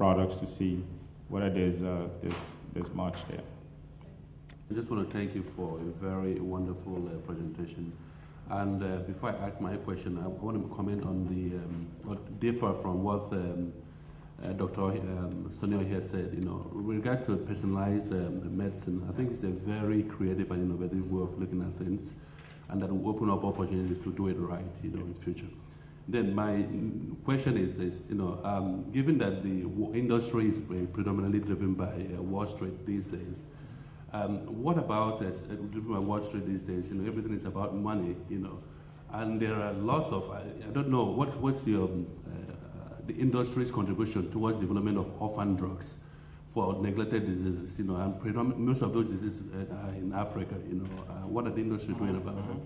products to see whether there's much there. I just want to thank you for a very wonderful presentation. And before I ask my question, I want to comment on the what differ from what Dr. Sonia here said. You know, with regard to personalized medicine, I think it's a very creative and innovative way of looking at things, and that will open up opportunity to do it right, you know, in the future. Then my question is this, you know, given that the industry is predominantly driven by Wall Street these days, what about driven by Wall Street these days? You know, everything is about money, you know, and there are lots of, I don't know, what's your, the industry's contribution towards development of orphan drugs for neglected diseases, you know, and most of those diseases are in Africa, you know. What are the industry doing about that?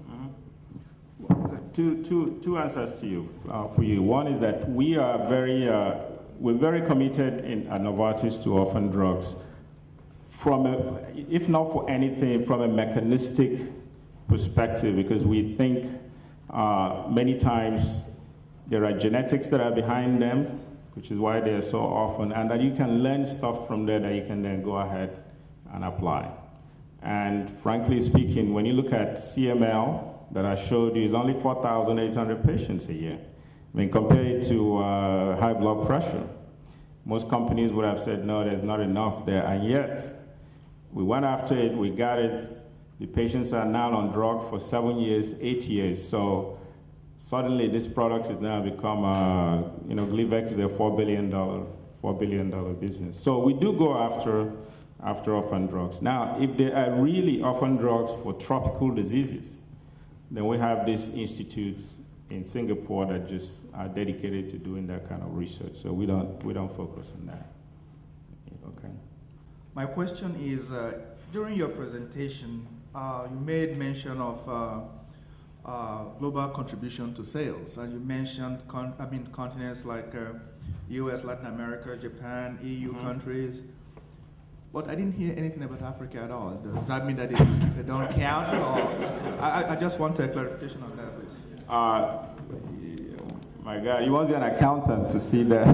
Two answers to you, for you. One is that we are we're very committed at Novartis to orphan drugs. If not for anything, from a mechanistic perspective, because we think many times there are genetics that are behind them, which is why they're so orphan, and that you can learn stuff from there that you can then go ahead and apply. And frankly speaking, when you look at CML, that I showed you, is only 4,800 patients a year. I mean, compared to high blood pressure, most companies would have said, no, there's not enough there, and yet we went after it, we got it. The patients are now on drug for 7 years, 8 years. So suddenly this product has now become, you know, Gleevec is a $4 billion business. So we do go after orphan drugs. Now, if there are really orphan drugs for tropical diseases, then we have these institutes in Singapore that just are dedicated to doing that kind of research. So we don't focus on that. Okay. My question is, during your presentation, you made mention of global contribution to sales, and you mentioned continents like US, Latin America, Japan, EU countries. But I didn't hear anything about Africa at all. Does that mean that they don't count? Or I just want a clarification on that, please. My God, you must be an accountant to see that,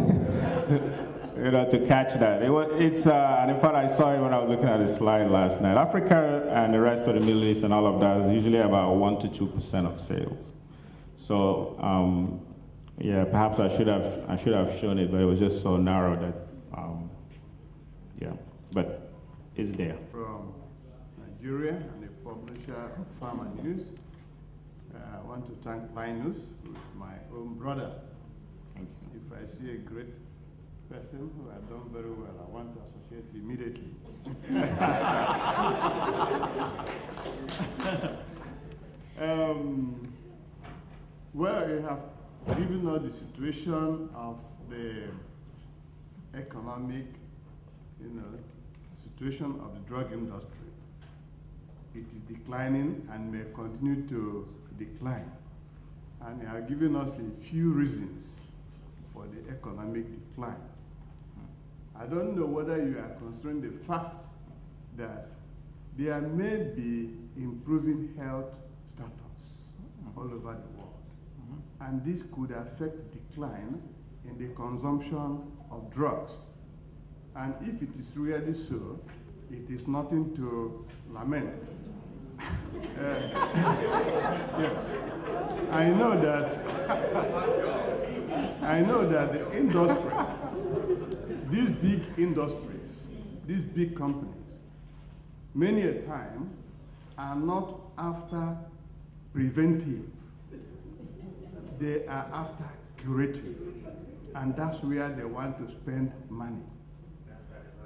you know, to catch that. And in fact, I saw it when I was looking at the slide last night. Africa and the rest of the Middle East and all of that is usually about 1 to 2% of sales. So, yeah, perhaps I should have shown it, but it was just so narrow that, yeah. But it's there. From Nigeria and the publisher of Pharma News. I want to thank Linus, who's my own brother. Thank you. If I see a great person who has done very well, I want to associate immediately. Well, you have given us the situation of the economic, you know, situation of the drug industry. It is declining and may continue to decline. And you have given us a few reasons for the economic decline. I don't know whether you are considering the fact that there may be improving health status all over the world. And this could affect decline in the consumption of drugs. And if it is really so, it is nothing to lament. Yes, I know that the industry, these big industries, these big companies, many a time are not after preventive. They are after curative, and that's where they want to spend money.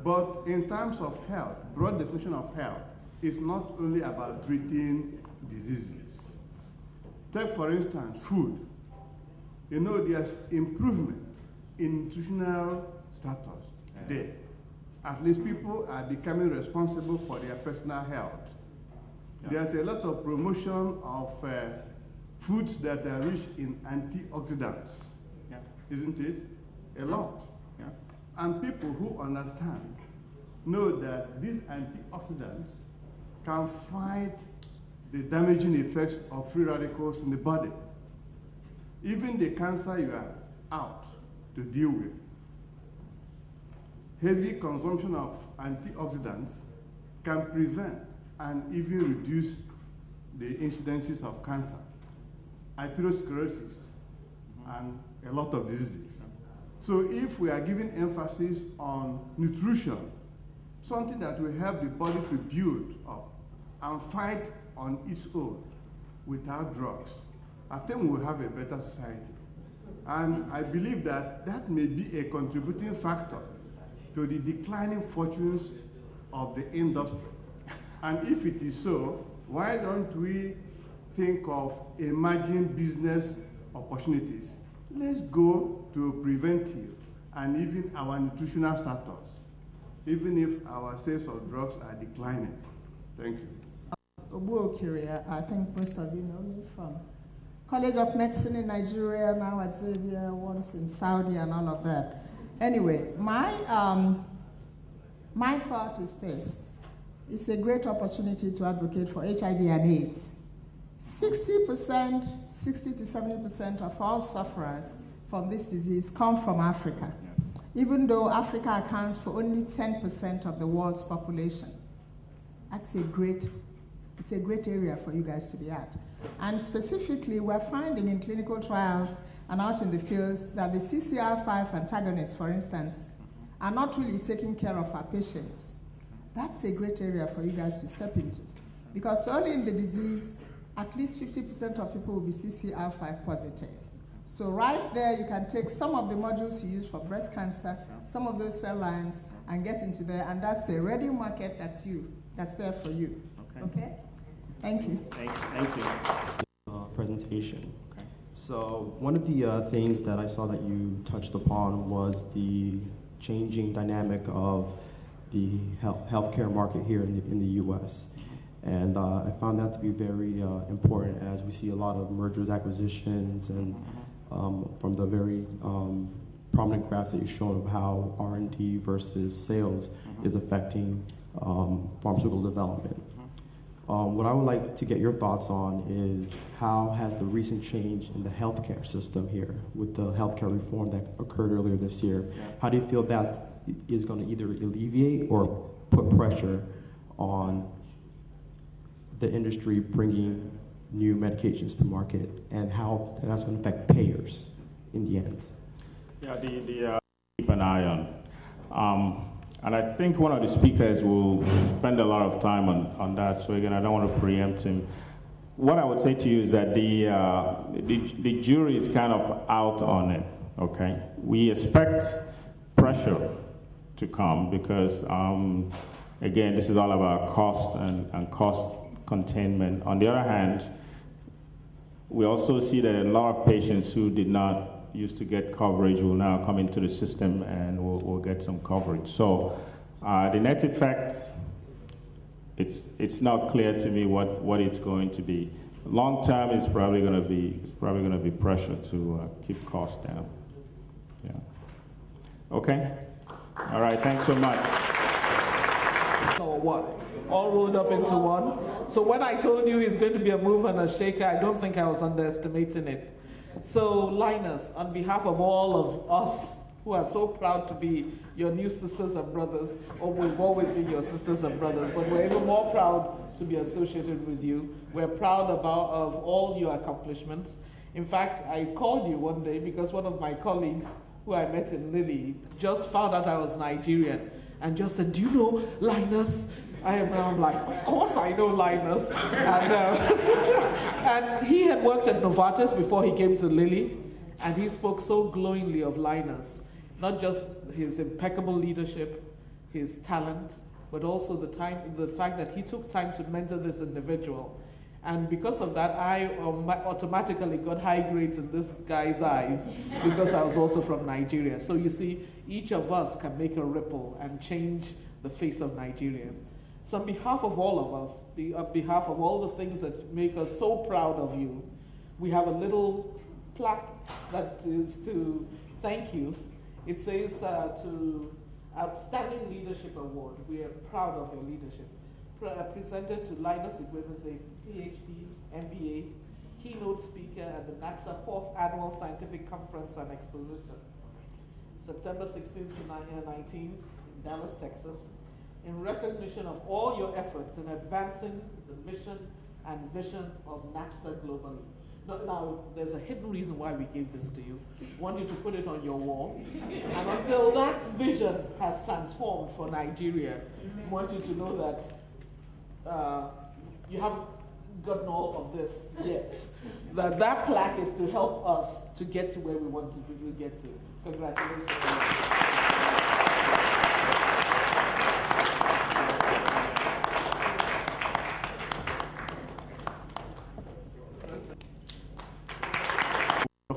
But in terms of health, broad definition of health is not only about treating diseases. Take, for instance, food. You know, there's improvement in nutritional status today. At least people are becoming responsible for their personal health. There's a lot of promotion of foods that are rich in antioxidants, isn't it? A lot. And people who understand know that these antioxidants can fight the damaging effects of free radicals in the body. Even the cancer you are out to deal with. heavy consumption of antioxidants can prevent and even reduce the incidences of cancer, atherosclerosis, and a lot of diseases. So if we are giving emphasis on nutrition, something that will help the body to build up and fight on its own without drugs, I think we will have a better society. And I believe that that may be a contributing factor to the declining fortunes of the industry. And if it is so, why don't we think of emerging business opportunities? Let's go to preventive and even our nutritional status, even if our sales of drugs are declining. Thank you. Obuokiria, I think most of you know me from College of Medicine in Nigeria, now at Xavier, once in Saudi and all of that. Anyway, my thought is this. It's a great opportunity to advocate for HIV and AIDS. 60%, 60 to 70% of all sufferers from this disease come from Africa, even though Africa accounts for only 10% of the world's population. It's a great area for you guys to be at. And specifically, we're finding in clinical trials and out in the field that the CCR5 antagonists, for instance, are not really taking care of our patients. That's a great area for you guys to step into. Because early in the disease, at least 50% of people will be CCR5 positive. So right there, you can take some of the modules you use for breast cancer, some of those cell lines, and get into there, and that's a ready market that's there for you. Okay? Thank you. Thank you. Presentation. Okay. So one of the things that I saw that you touched upon was the changing dynamic of the healthcare market here in the U.S. And I found that to be very important as we see a lot of mergers, acquisitions, and from the very prominent graphs that you showed of how R&D versus sales is affecting pharmaceutical development. What I would like to get your thoughts on is how has the recent change in the healthcare system here with the healthcare reform that occurred earlier this year, how do you feel that is going to either alleviate or put pressure on the industry bringing new medications to market, and how that's going to affect payers in the end? Yeah, keep an eye on. And I think one of the speakers will spend a lot of time on that, so again, I don't want to preempt him. What I would say to you is that the jury is kind of out on it, okay? We expect pressure to come because, again, this is all about cost and cost containment. On the other hand, we also see that a lot of patients who did not used to get coverage will now come into the system and will get some coverage. So the net effect, it's not clear to me what it's going to be. Long term, it's probably going to be pressure to keep costs down. Yeah. Okay. All right. Thanks so much. Or what? All rolled up into one. So when I told you it's going to be a move and a shaker, I don't think I was underestimating it. So, Linus, on behalf of all of us who are so proud to be your new sisters and brothers, or we've always been your sisters and brothers, but we're even more proud to be associated with you. We're proud of all your accomplishments. In fact, I called you one day because one of my colleagues who I met in Lilly just found out I was Nigerian and just said, "Do you know Linus?" I'm like, of course I know Linus. And he had worked at Novartis before he came to Lilly, and he spoke so glowingly of Linus, not just his impeccable leadership, his talent, but also the fact that he took time to mentor this individual. And because of that, I automatically got high grades in this guy's eyes because I was also from Nigeria. So you see, each of us can make a ripple and change the face of Nigeria. So on behalf of all of us, on behalf of all the things that make us so proud of you, we have a little plaque that is to thank you. It says to Outstanding Leadership Award. We are proud of your leadership. Presented to Linus Igwebeze, PhD, MBA, keynote speaker at the NAPPSA 4th Annual Scientific Conference and Exposition, September 16th to 19th, Dallas, Texas, in recognition of all your efforts in advancing the mission and vision of NAPPSA globally. Now, there's a hidden reason why we gave this to you. We want you to put it on your wall. And until that vision has transformed for Nigeria, we want you to know that you haven't gotten all of this yet. That plaque is to help us to get to where we want to get to. Congratulations.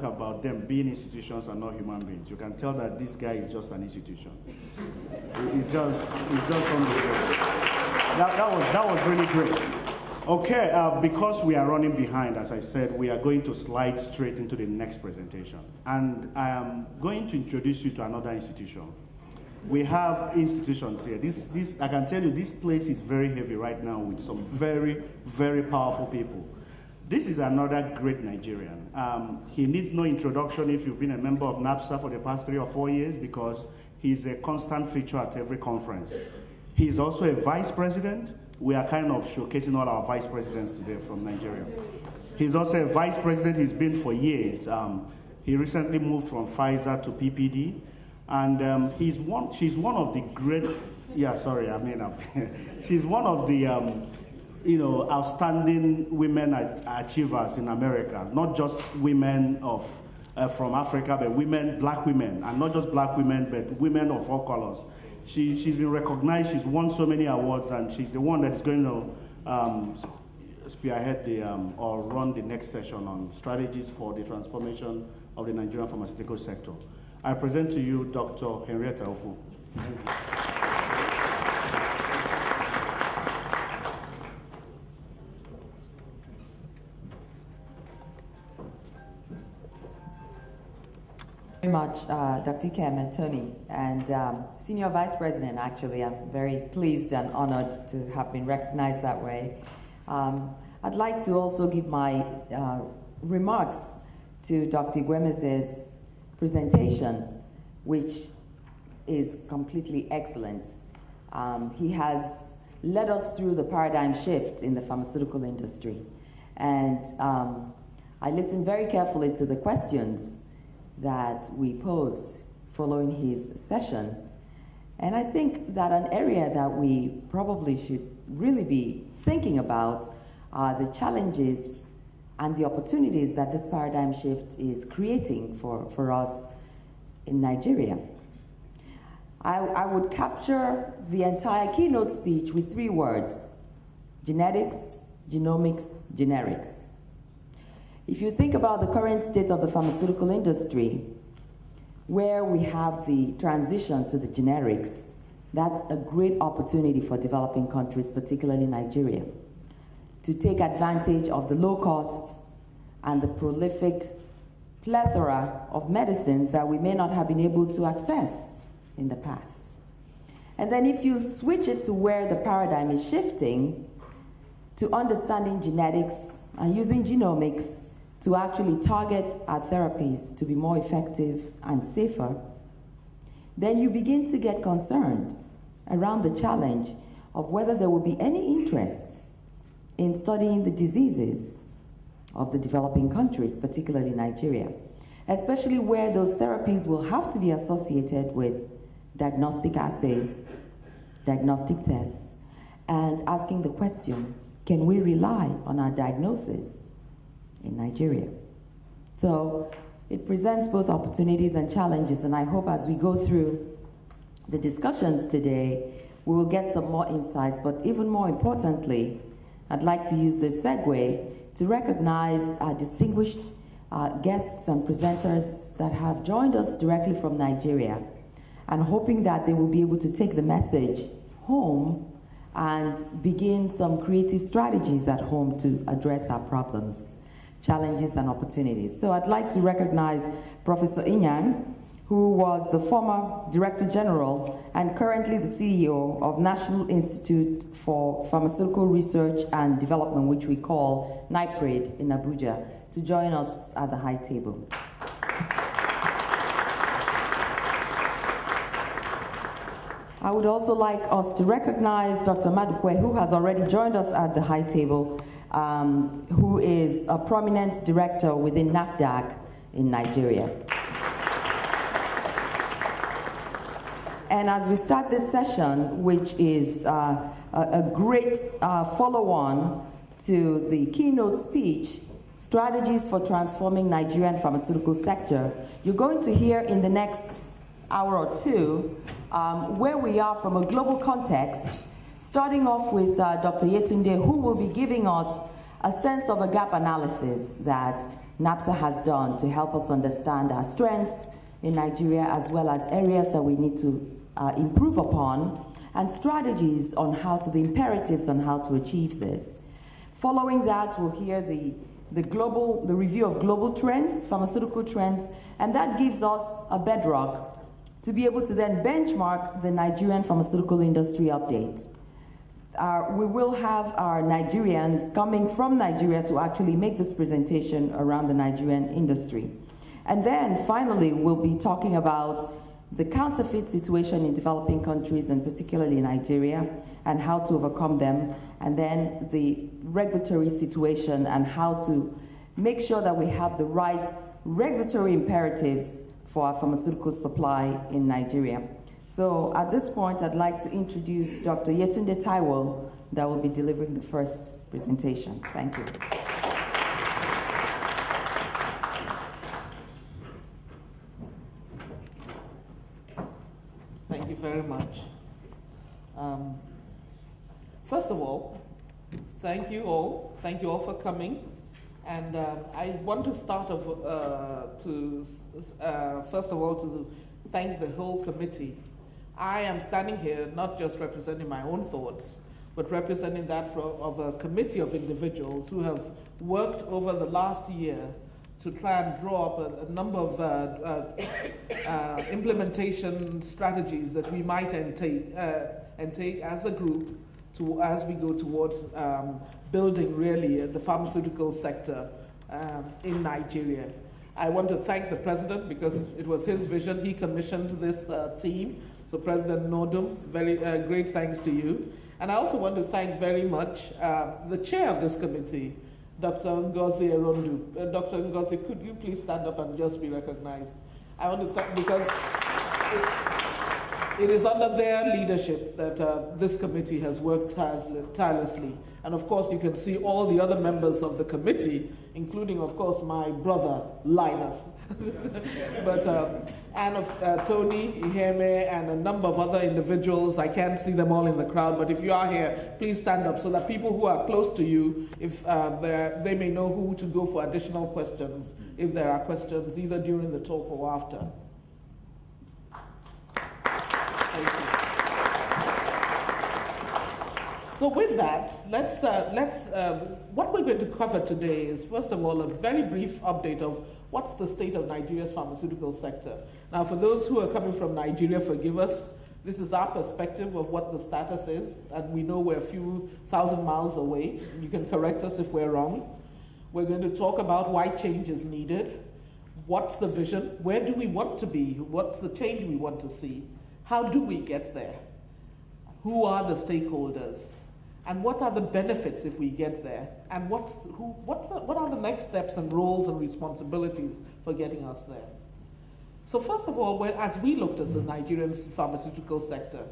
About them being institutions and not human beings. You can tell that this guy is just an institution. It's just unbelievable. That was really great. Okay, because we are running behind, as I said, we are going to slide straight into the next presentation. And I am going to introduce you to another institution. We have institutions here. This I can tell you, this place is very heavy right now with some very, very powerful people. This is another great Nigerian. He needs no introduction if you've been a member of NAPPSA for the past 3 or 4 years, because he's a constant feature at every conference. He's also a vice president. We are kind of showcasing all our vice presidents today from Nigeria. He's also a vice president. He's been for years. He recently moved from Pfizer to PPD. And she's one of the great, she's one of the outstanding women achievers in America, not just women from Africa, but black women, and not just black women, but women of all colors. She's been recognized, she's won so many awards, and she's the one that is going to spearhead or run the next session on strategies for the transformation of the Nigerian pharmaceutical sector. I present to you Dr. Henrietta Oku. Very much, Dr. Kem and Tony, and Senior Vice President, actually. I'm very pleased and honored to have been recognized that way. I'd like to also give my remarks to Dr. Gwemez's presentation, which is completely excellent. He has led us through the paradigm shift in the pharmaceutical industry. And I listened very carefully to the questions that we posed following his session. And I think that an area that we probably should really be thinking about are the challenges and the opportunities that this paradigm shift is creating for us in Nigeria. I would capture the entire keynote speech with 3 words: genetics, genomics, generics. If you think about the current state of the pharmaceutical industry, where we have the transition to the generics, that's a great opportunity for developing countries, particularly Nigeria, to take advantage of the low cost and the prolific plethora of medicines that we may not have been able to access in the past. And then if you switch it to where the paradigm is shifting, to understanding genetics and using genomics to actually target our therapies to be more effective and safer, then you begin to get concerned around the challenge of whether there will be any interest in studying the diseases of the developing countries, particularly Nigeria, especially where those therapies will have to be associated with diagnostic assays, diagnostic tests, and asking the question, can we rely on our diagnosis in Nigeria? So it presents both opportunities and challenges, and I hope as we go through the discussions today, we will get some more insights, but even more importantly, I'd like to use this segue to recognize our distinguished guests and presenters that have joined us directly from Nigeria, and hoping that they will be able to take the message home and begin some creative strategies at home to address our problems, challenges, and opportunities. So I'd like to recognize Professor Inyang, who was the former Director General and currently the CEO of National Institute for Pharmaceutical Research and Development, which we call NIPRID in Abuja, to join us at the high table. I would also like us to recognize Dr. Madukwe, who has already joined us at the high table, who is a prominent director within NAFDAC in Nigeria. And as we start this session, which is a great follow-on to the keynote speech, Strategies for Transforming Nigerian Pharmaceutical Sector, you're going to hear in the next hour or two where we are from a global context, starting off with Dr. Yetunde, who will be giving us a sense of a gap analysis that NAPPSA has done to help us understand our strengths in Nigeria, as well as areas that we need to improve upon, and strategies on the imperatives on how to achieve this. Following that, we'll hear the review of global trends, pharmaceutical trends, and that gives us a bedrock to be able to then benchmark the Nigerian pharmaceutical industry update. We will have our Nigerians coming from Nigeria to actually make this presentation around the Nigerian industry. And then finally, we'll be talking about the counterfeit situation in developing countries, and particularly Nigeria, and how to overcome them, and then the regulatory situation and how to make sure that we have the right regulatory imperatives for our pharmaceutical supply in Nigeria. So at this point, I'd like to introduce Dr. Yetunde Taiwo, that will be delivering the first presentation. Thank you. Thank you very much. First of all, thank you all. Thank you all for coming. And I want to start off first of all to thank the whole committee. I am standing here not just representing my own thoughts, but representing that of a committee of individuals who have worked over the last year to try and draw up a number of implementation strategies that we might take as a group as we go towards building really the pharmaceutical sector in Nigeria. I want to thank the President because it was his vision. He commissioned this team. So President Nodum, very great thanks to you. And I also want to thank very much the chair of this committee, Dr. Ngozi Erondu. Dr. Ngozi, could you please stand up and just be recognized? I want to thank, because it is under their leadership that this committee has worked tirelessly. And of course, you can see all the other members of the committee, including, of course, my brother, Linus. But, and Tony, Iheme, and a number of other individuals. I can't see them all in the crowd, but if you are here, please stand up so that people who are close to you, if they may know who to go for additional questions, if there are questions, either during the talk or after. So with that, what we're going to cover today is, first of all, a very brief update of what's the state of Nigeria's pharmaceutical sector. Now, for those who are coming from Nigeria, forgive us. This is our perspective of what the status is, and we know we're a few thousand miles away. You can correct us if we're wrong. We're going to talk about why change is needed. What's the vision? Where do we want to be? What's the change we want to see? How do we get there? Who are the stakeholders? And what are the benefits if we get there? And what are the next steps and roles and responsibilities for getting us there? So first of all, as we looked at the Nigerian pharmaceutical sector,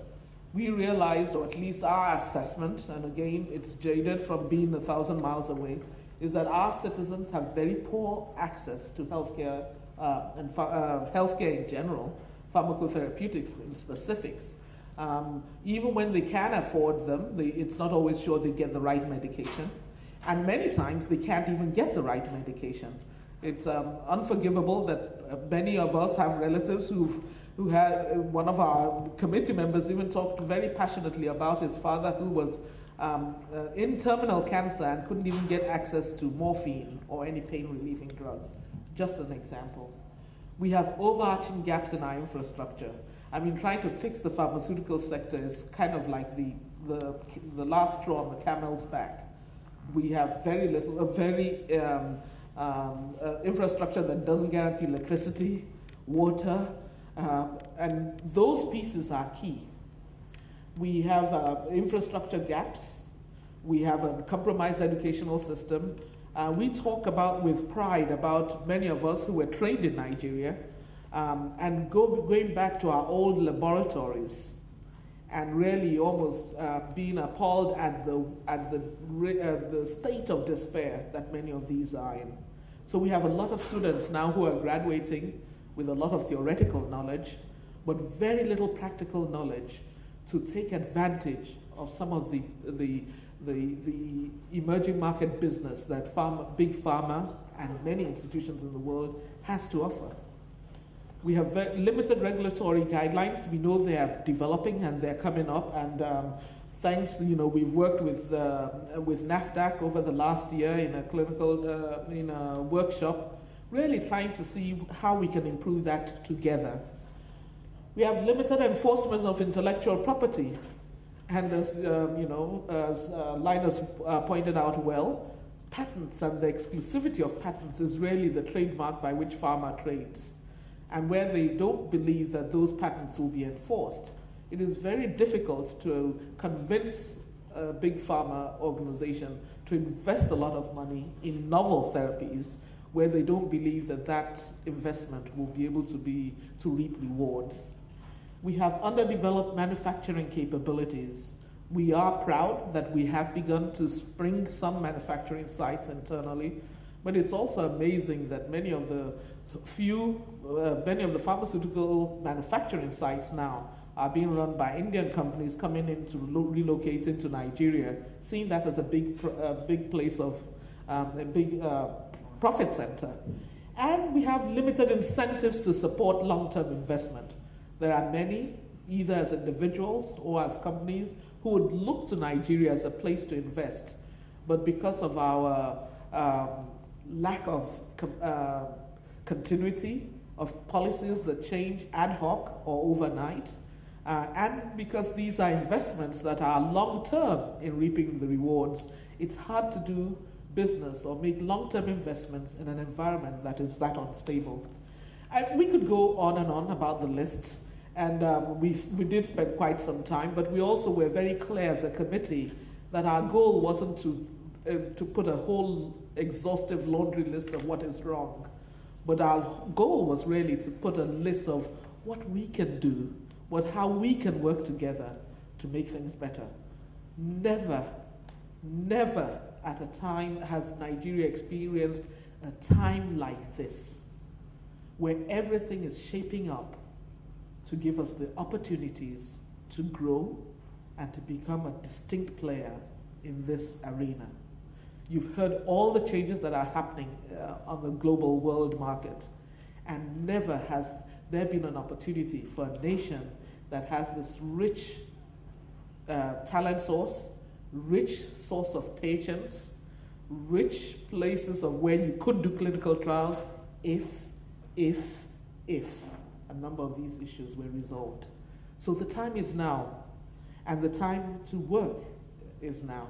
we realized, or at least our assessment, and again, it's jaded from being 1,000 miles away, is that our citizens have very poor access to healthcare and healthcare in general, pharmacotherapeutics in specifics. Even when they can afford them, it's not always sure they get the right medication. And many times they can't even get the right medication. It's unforgivable that many of us have relatives who had, one of our committee members even talked very passionately about his father who was in terminal cancer and couldn't even get access to morphine or any pain-relieving drugs. Just an example. We have overarching gaps in our infrastructure. I mean, trying to fix the pharmaceutical sector is kind of like the last straw on the camel's back. We have very little, infrastructure that doesn't guarantee electricity, water, and those pieces are key. We have infrastructure gaps. We have a compromised educational system. We talk about with pride about many of us who were trained in Nigeria and going back to our old laboratories and really almost being appalled at the state of despair that many of these are in. So we have a lot of students now who are graduating with a lot of theoretical knowledge, but very little practical knowledge to take advantage of some of the emerging market business that big pharma and many institutions in the world has to offer. We have limited regulatory guidelines. We know they are developing and they're coming up. And thanks, we've worked with NAFDAC over the last year in a clinical in a workshop, really trying to see how we can improve that together. We have limited enforcement of intellectual property. And as Linus pointed out well, patents and the exclusivity of patents is really the trademark by which pharma trades. And where they don't believe that those patents will be enforced, it is very difficult to convince a big pharma organization to invest a lot of money in novel therapies where they don't believe that that investment will be able to reap rewards. We have underdeveloped manufacturing capabilities. We are proud that we have begun to spring some manufacturing sites internally, but it's also amazing that many of the pharmaceutical manufacturing sites now are being run by Indian companies coming in to relocate into Nigeria, seeing that as a big place of a big profit center. And we have limited incentives to support long-term investment. There are many, either as individuals or as companies, who would look to Nigeria as a place to invest, but because of our lack of continuity of policies that change ad hoc or overnight, and because these are investments that are long-term in reaping the rewards, it's hard to do business or make long-term investments in an environment that is that unstable. And we could go on and on about the list, and we did spend quite some time, but we also were very clear as a committee that our goal wasn't to put a whole exhaustive laundry list of what is wrong, but our goal was really to put a list of what we can do, how we can work together to make things better. Never at a time has Nigeria experienced a time like this, where everything is shaping up to give us the opportunities to grow and to become a distinct player in this arena. You've heard all the changes that are happening on the global world market, and never has there been an opportunity for a nation that has this rich talent source, rich source of patients, rich places of where you could do clinical trials if a number of these issues were resolved. So the time is now, and the time to work is now.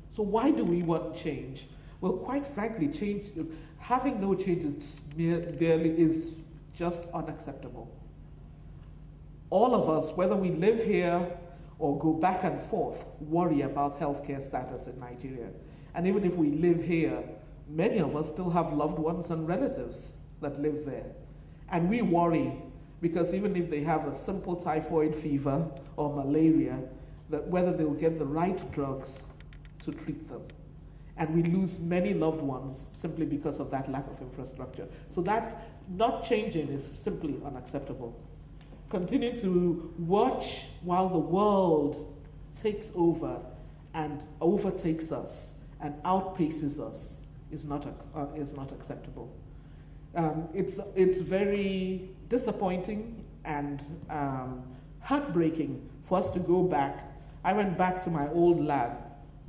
So why do we want change? Well, quite frankly, having no change is just unacceptable. All of us, whether we live here or go back and forth, worry about healthcare status in Nigeria. And even if we live here, many of us still have loved ones and relatives that live there. And we worry because even if they have a simple typhoid fever or malaria, that whether they will get the right drugs to treat them. And we lose many loved ones simply because of that lack of infrastructure. So that not changing is simply unacceptable. Continue to watch while the world takes over and overtakes us and outpaces us is not acceptable. It's very disappointing and heartbreaking for us to go back. I went back to my old lab,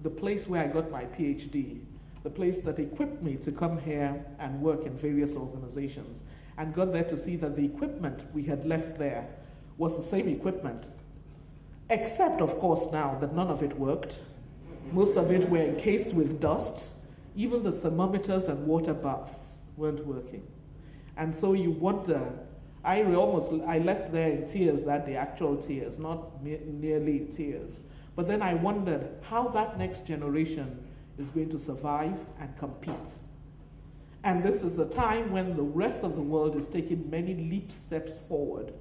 the place where I got my PhD, the place that equipped me to come here and work in various organizations, and got there to see that the equipment we had left there was the same equipment, except, of course, now that none of it worked. Most of it were encased with dust. Even the thermometers and water baths weren't working. And so you wonder I left there in tears that day, actual tears, not nearly tears. But then I wondered how that next generation is going to survive and compete. And this is a time when the rest of the world is taking many leap steps forward.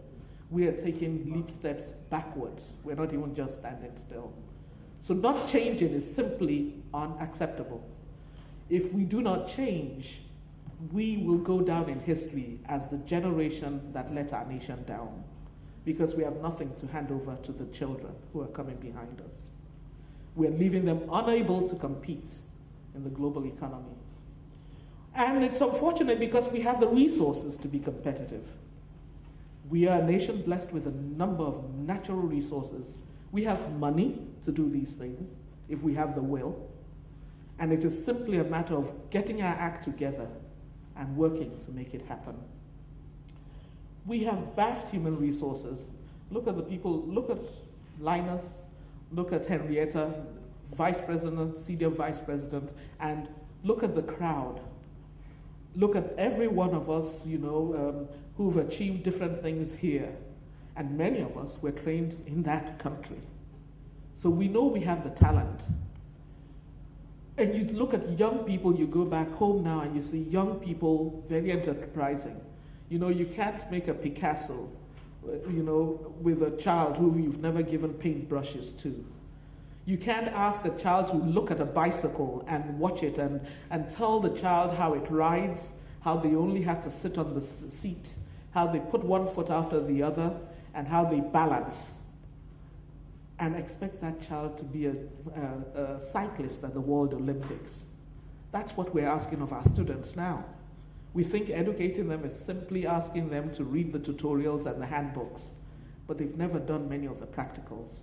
We are taking leap steps backwards. We're not even just standing still. So not changing is simply unacceptable. If we do not change, we will go down in history as the generation that let our nation down, because we have nothing to hand over to the children who are coming behind us. We are leaving them unable to compete in the global economy. And it's unfortunate because we have the resources to be competitive. We are a nation blessed with a number of natural resources. We have money to do these things if we have the will. And it is simply a matter of getting our act together and working to make it happen. We have vast human resources. Look at the people, look at Linus, look at Henrietta, vice president, senior vice president, and look at the crowd. Look at every one of us, who've achieved different things here. And many of us were trained in that country. So we know we have the talent. And you look at young people, you go back home now and you see young people very enterprising. You can't make a Picasso, with a child who you've never given paintbrushes to. You can't ask a child to look at a bicycle and watch it and tell the child how it rides, how they only have to sit on the seat, how they put one foot after the other, and how they balance. And expect that child to be a cyclist at the World Olympics. That's what we're asking of our students now. We think educating them is simply asking them to read the tutorials and the handbooks, but they've never done many of the practicals.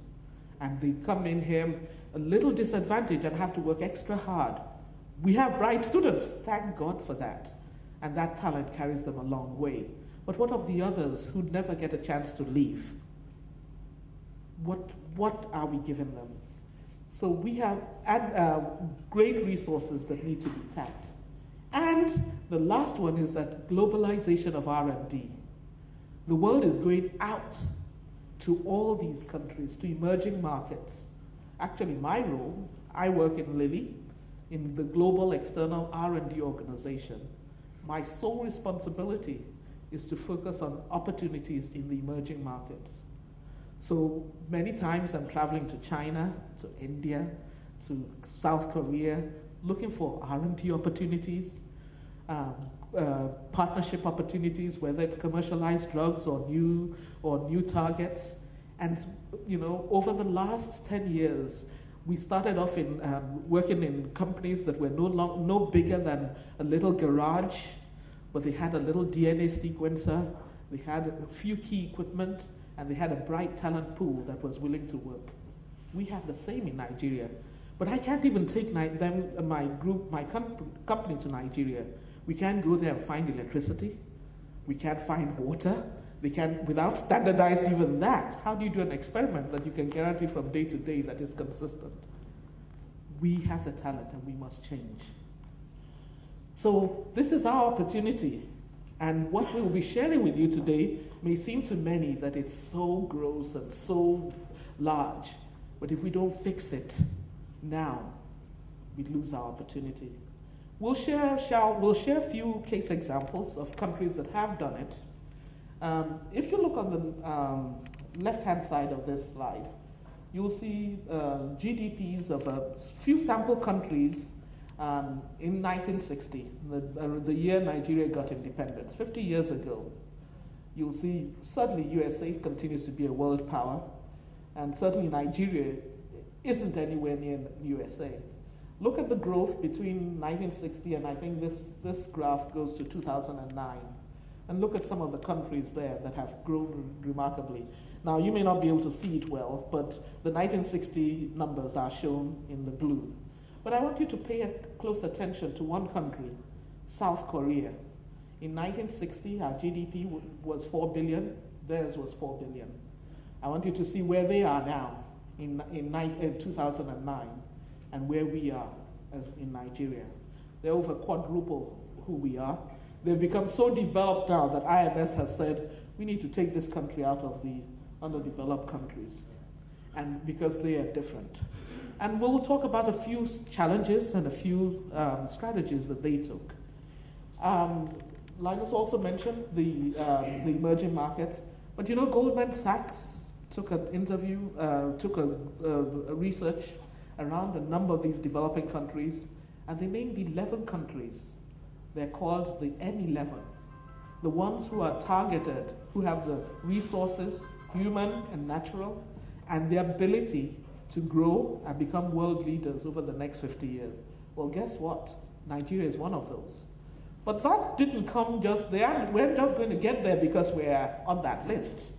And they come in here a little disadvantaged and have to work extra hard. We have bright students, thank God for that. And that talent carries them a long way. But what of the others who never get a chance to leave? What are we giving them? So we have great resources that need to be tapped. And the last one is that globalization of R&D. The world is going out to all these countries, to emerging markets. Actually, my role, I work in Lilly, in the Global External R&D Organization. My sole responsibility is to focus on opportunities in the emerging markets. So many times I'm traveling to China, to India, to South Korea, looking for R&D opportunities, partnership opportunities, whether it's commercialized drugs or new targets. And over the last 10 years, we started off in working in companies that were no bigger than a little garage, but they had a little DNA sequencer, they had a few key equipment, and they had a bright talent pool that was willing to work. We have the same in Nigeria, but I can't even take my company to Nigeria. We can't go there and find electricity. We can't find water. Without standardized even that, how do you do an experiment that you can guarantee from day to day that is consistent? We have the talent and we must change. So this is our opportunity. And what we'll be sharing with you today may seem to many that it's so gross and so large. But if we don't fix it now, we lose our opportunity. We'll share a few case examples of countries that have done it. If you look on the left-hand side of this slide, you'll see GDPs of a few sample countries in 1960, the year Nigeria got independence, 50 years ago. You'll see certainly USA continues to be a world power, and certainly Nigeria isn't anywhere near USA. Look at the growth between 1960 and I think this graph goes to 2009. And look at some of the countries there that have grown remarkably. Now, you may not be able to see it well, but the 1960 numbers are shown in the blue. But I want you to pay close attention to one country, South Korea. In 1960, our GDP was 4 billion. Theirs was 4 billion. I want you to see where they are now in 2009 and where we are in Nigeria. They're over quadruple who we are. They've become so developed now that IMS has said we need to take this country out of the underdeveloped countries, and because they are different. And we'll talk about a few challenges and a few strategies that they took. Linus also mentioned the emerging markets, but you know, Goldman Sachs took an interview, took a research around a number of these developing countries, and they named 11 countries. They're called the N11, the ones who are targeted, who have the resources, human and natural, and the ability to grow and become world leaders over the next 50 years. Well, guess what? Nigeria is one of those. But that didn't come just there. We're just going to get there because we're on that list.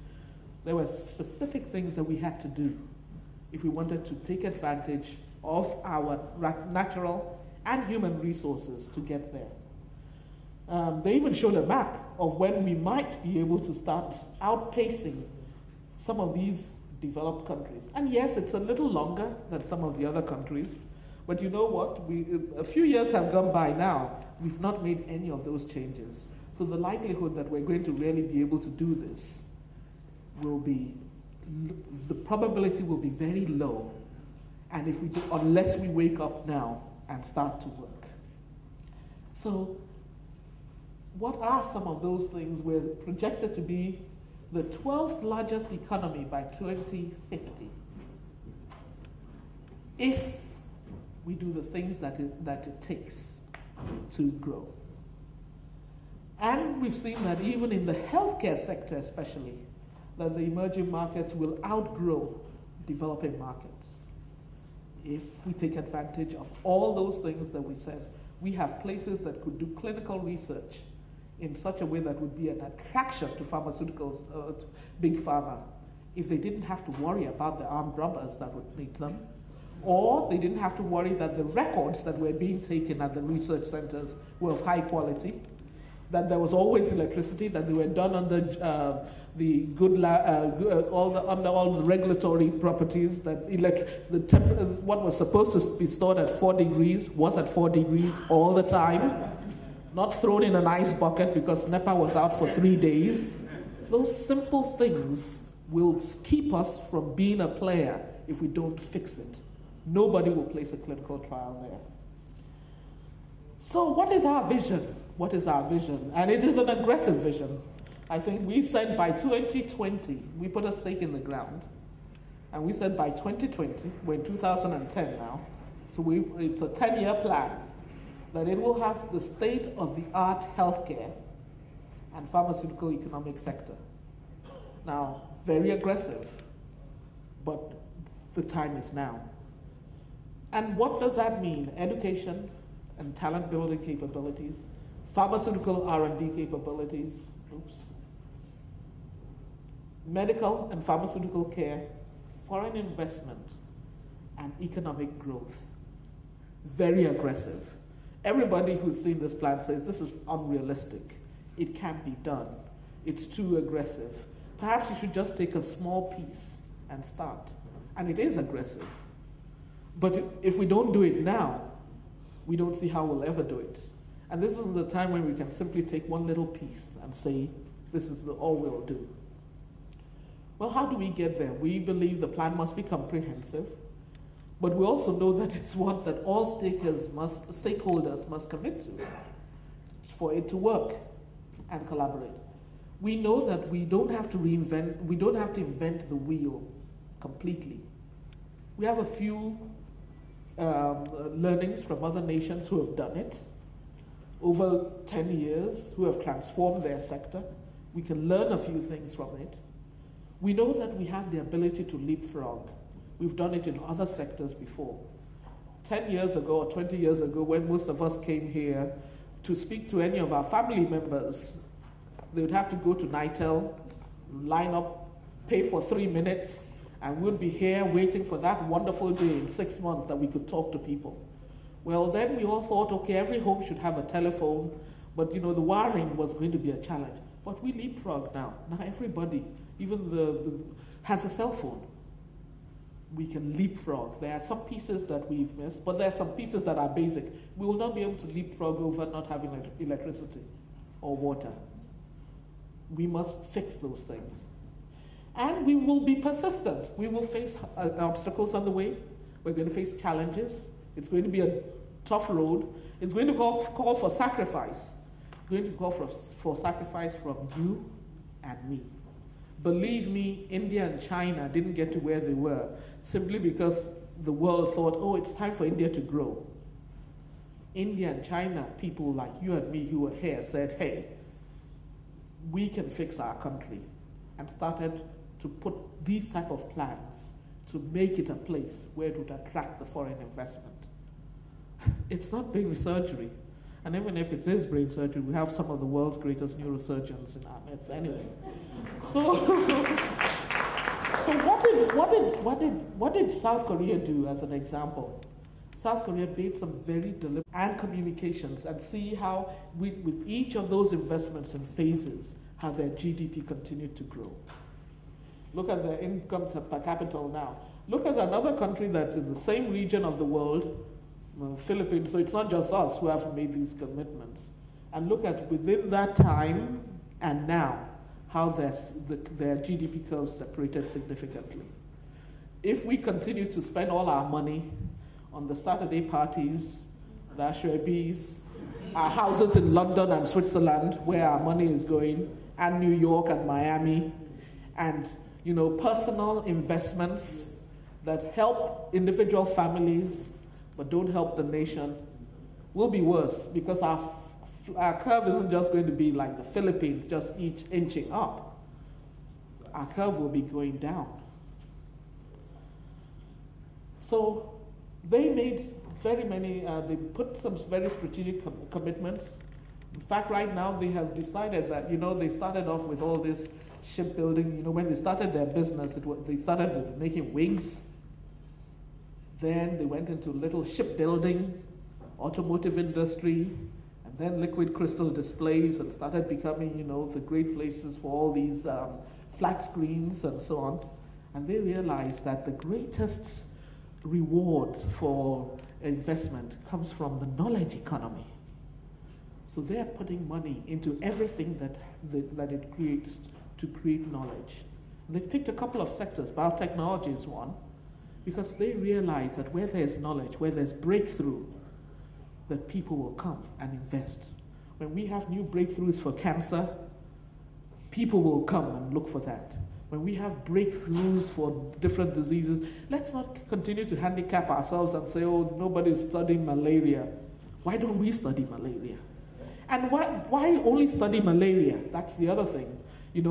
There were specific things that we had to do if we wanted to take advantage of our natural and human resources to get there. They even showed a map of when we might be able to start outpacing some of these developed countries. And yes, it's a little longer than some of the other countries, but you know what? A few years have gone by now. We've not made any of those changes. So the likelihood that we're going to really be able to do this will be, the probability will be very low, and if we do, unless we wake up now and start to work. So what are some of those things? We're projected to be the 12th largest economy by 2050 if we do the things that it takes to grow. And we've seen that even in the healthcare sector especially, that the emerging markets will outgrow developing markets. If we take advantage of all those things that we said, we have places that could do clinical research in such a way that would be an attraction to pharmaceuticals, big pharma, if they didn't have to worry about the armed robbers that would meet them, or they didn't have to worry that the records that were being taken at the research centers were of high quality, that there was always electricity, that they were done under under all the regulatory properties, that what was supposed to be stored at 4 degrees was at 4 degrees all the time, not thrown in an ice bucket because NEPA was out for 3 days. Those simple things will keep us from being a player if we don't fix it. Nobody will place a clinical trial there. So what is our vision? What is our vision? And it is an aggressive vision. I think we said by 2020, we put a stake in the ground, and we said by 2020, we're in 2010 now, so it's a 10-year plan, that it will have the state-of-the-art healthcare and pharmaceutical economic sector. Now, very aggressive, but the time is now. And what does that mean? Education and talent building capabilities, pharmaceutical R&D capabilities, medical and pharmaceutical care, foreign investment, and economic growth. Very aggressive. Everybody who's seen this plan says this is unrealistic. It can't be done. It's too aggressive. Perhaps you should just take a small piece and start. And it is aggressive. But if we don't do it now, we don't see how we'll ever do it. And this is the time when we can simply take one little piece and say, this is all we'll do. Well, how do we get there? We believe the plan must be comprehensive, but we also know that it's one that all stakeholders must commit to for it to work and collaborate. We know that we don't have to invent the wheel completely. We have a few learnings from other nations who have done it over 10 years, who have transformed their sector. We can learn a few things from it. We know that we have the ability to leapfrog. We've done it in other sectors before. 10 years ago or 20 years ago, when most of us came here to speak to any of our family members, they would have to go to NITEL, line up, pay for 3 minutes, and we'd be here waiting for that wonderful day in 6 months that we could talk to people. Well, then we all thought, okay, every home should have a telephone, but the wiring was going to be a challenge. But we leapfrog now. Now everybody, even has a cell phone. We can leapfrog. There are some pieces that we've missed, but there are some pieces that are basic. We will not be able to leapfrog over not having electricity or water. We must fix those things. And we will be persistent. We will face obstacles on the way. We're going to face challenges. It's going to be a tough road. It's going to call for sacrifice. It's going to call for sacrifice from you and me. Believe me, India and China didn't get to where they were simply because the world thought, oh, it's time for India to grow. India and China, people like you and me who were here said, hey, we can fix our country, and started to put these type of plans to make it a place where it would attract the foreign investment. It's not brain surgery. And even if it is brain surgery, we have some of the world's greatest neurosurgeons in our midst anyway. So what did South Korea do as an example? South Korea made some very deliberate and communications, and see how with each of those investments in phases, how their GDP continued to grow. Look at their income per capita now. Look at another country that in the same region of the world, Philippines, so it's not just us who have made these commitments. And look at within that time and now, how their GDP curves separated significantly. If we continue to spend all our money on the Saturday parties, the Ashwebis, our houses in London and Switzerland, where our money is going, and New York and Miami, and personal investments that help individual families but don't help the nation, will be worse, because our curve isn't just going to be like the Philippines, just each inching up. Our curve will be going down. So they made very many, they put some very strategic commitments. In fact, right now they have decided that, they started off with all this shipbuilding. When they started their business, they started with making wings. Then they went into little shipbuilding, automotive industry, and then liquid crystal displays, and started becoming, the great places for all these flat screens and so on. And they realized that the greatest rewards for investment comes from the knowledge economy. So they're putting money into everything that it creates to create knowledge. And they've picked a couple of sectors. Biotechnology is one, because they realize that where there's knowledge, where there's breakthrough, that people will come and invest. When we have new breakthroughs for cancer, people will come and look for that. When we have breakthroughs for different diseases, let's not continue to handicap ourselves and say, oh, nobody's studying malaria. Why don't we study malaria? And why only study malaria? That's the other thing. If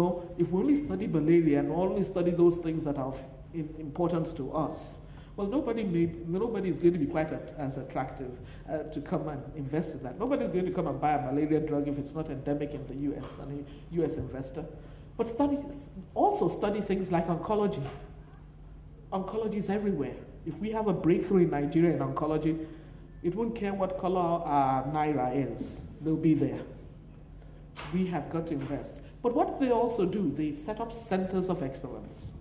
we only study malaria and only study those things that are of importance to us, well, nobody is going to be quite as attractive to come and invest in that. Nobody's going to come and buy a malaria drug if it's not endemic in the U.S., and a U.S. investor. But also study things like oncology. Oncology is everywhere. If we have a breakthrough in Nigeria in oncology, it won't care what color our naira is. They'll be there. We have got to invest. But what they also do, they set up centers of excellence,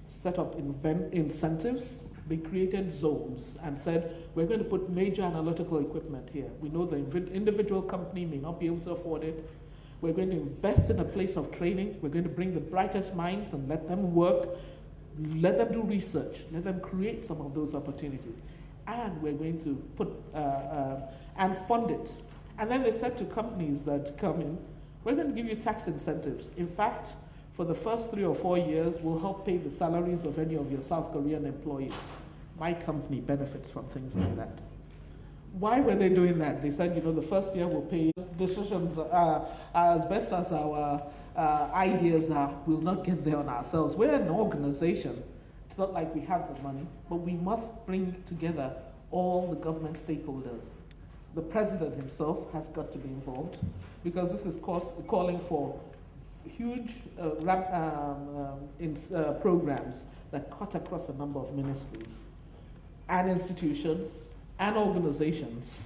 set up incentives. They created zones and said, we're going to put major analytical equipment here. We know the individual company may not be able to afford it. We're going to invest in a place of training. We're going to bring the brightest minds and let them work, let them do research, let them create some of those opportunities. And we're going to put, and fund it. And then they said to companies that come in, we're going to give you tax incentives. In fact, for the first 3 or 4 years, we'll help pay the salaries of any of your South Korean employees. My company benefits from things like that. Why were they doing that? They said, the first year we'll pay decisions as best as our ideas are. We'll not get there on ourselves. We're an organization. It's not like we have the money, but we must bring together all the government stakeholders. The president himself has got to be involved, because this is calling for huge programs that cut across a number of ministries and institutions and organizations.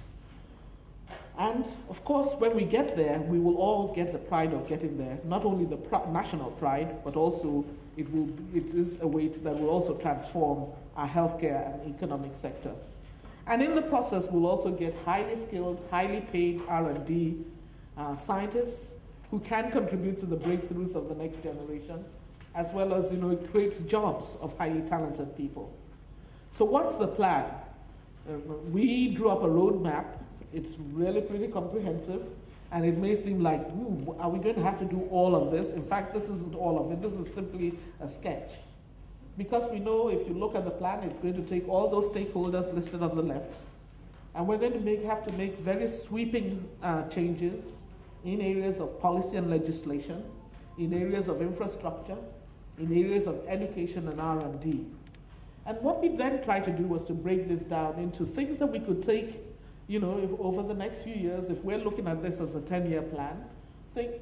And of course, when we get there, we will all get the pride of getting there. Not only the national pride, but also it is a way that will also transform our healthcare and economic sector. And in the process, we'll also get highly skilled, highly paid R&D scientists who can contribute to the breakthroughs of the next generation, as well as, it creates jobs of highly talented people. So what's the plan? We drew up a roadmap. It's really pretty comprehensive, and it may seem like, are we going to have to do all of this? In fact, this isn't all of it. This is simply a sketch. Because we know if you look at the plan, it's going to take all those stakeholders listed on the left, and we're going to have to make very sweeping changes in areas of policy and legislation, in areas of infrastructure, in areas of education and R&D. And what we then tried to do was to break this down into things that we could take, if over the next few years, if we're looking at this as a 10-year plan,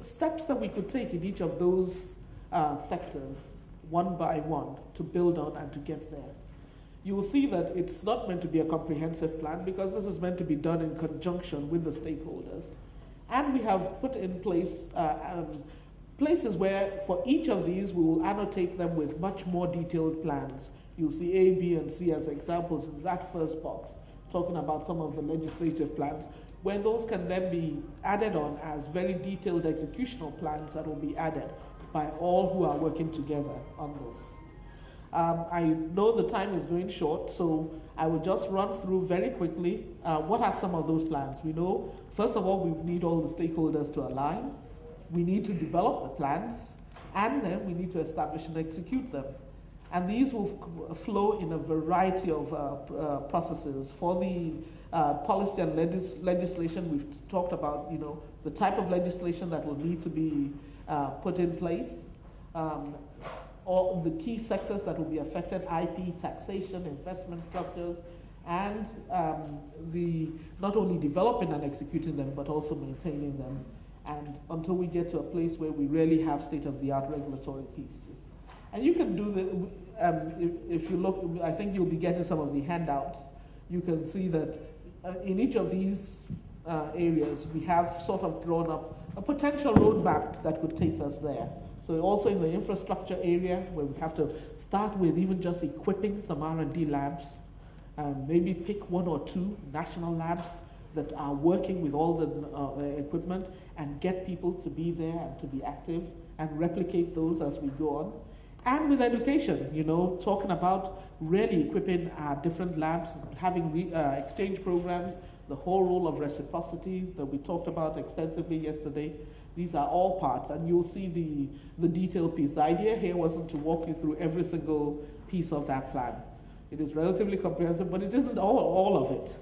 steps that we could take in each of those sectors, one by one, to build on and to get there. You will see that it's not meant to be a comprehensive plan because this is meant to be done in conjunction with the stakeholders. And we have put in place places where for each of these we will annotate them with much more detailed plans. You'll see A, B, and C as examples in that first box, talking about some of the legislative plans, where those can then be added on as very detailed executional plans that will be added by all who are working together on this. I know the time is going short, so I will just run through very quickly what are some of those plans. We know, first of all, we need all the stakeholders to align. We need to develop the plans, and then we need to establish and execute them. And these will flow in a variety of processes. For the policy and legislation, we've talked about, the type of legislation that will need to be put in place. All the key sectors that will be affected, IP, taxation, investment structures, and not only developing and executing them, but also maintaining them, and until we get to a place where we really have state-of-the-art regulatory pieces. And you can do the, if you look, I think you'll be getting some of the handouts. You can see that in each of these areas, we have sort of drawn up a potential roadmap that could take us there. So also in the infrastructure area, where we have to start with even just equipping some R&D labs, maybe pick one or two national labs that are working with all the equipment and get people to be there and to be active and replicate those as we go on. And with education, talking about really equipping our different labs, having exchange programs, the whole role of reciprocity that we talked about extensively yesterday. These are all parts, and you'll see the detailed piece. The idea here wasn't to walk you through every single piece of that plan. It is relatively comprehensive, but it isn't all of it,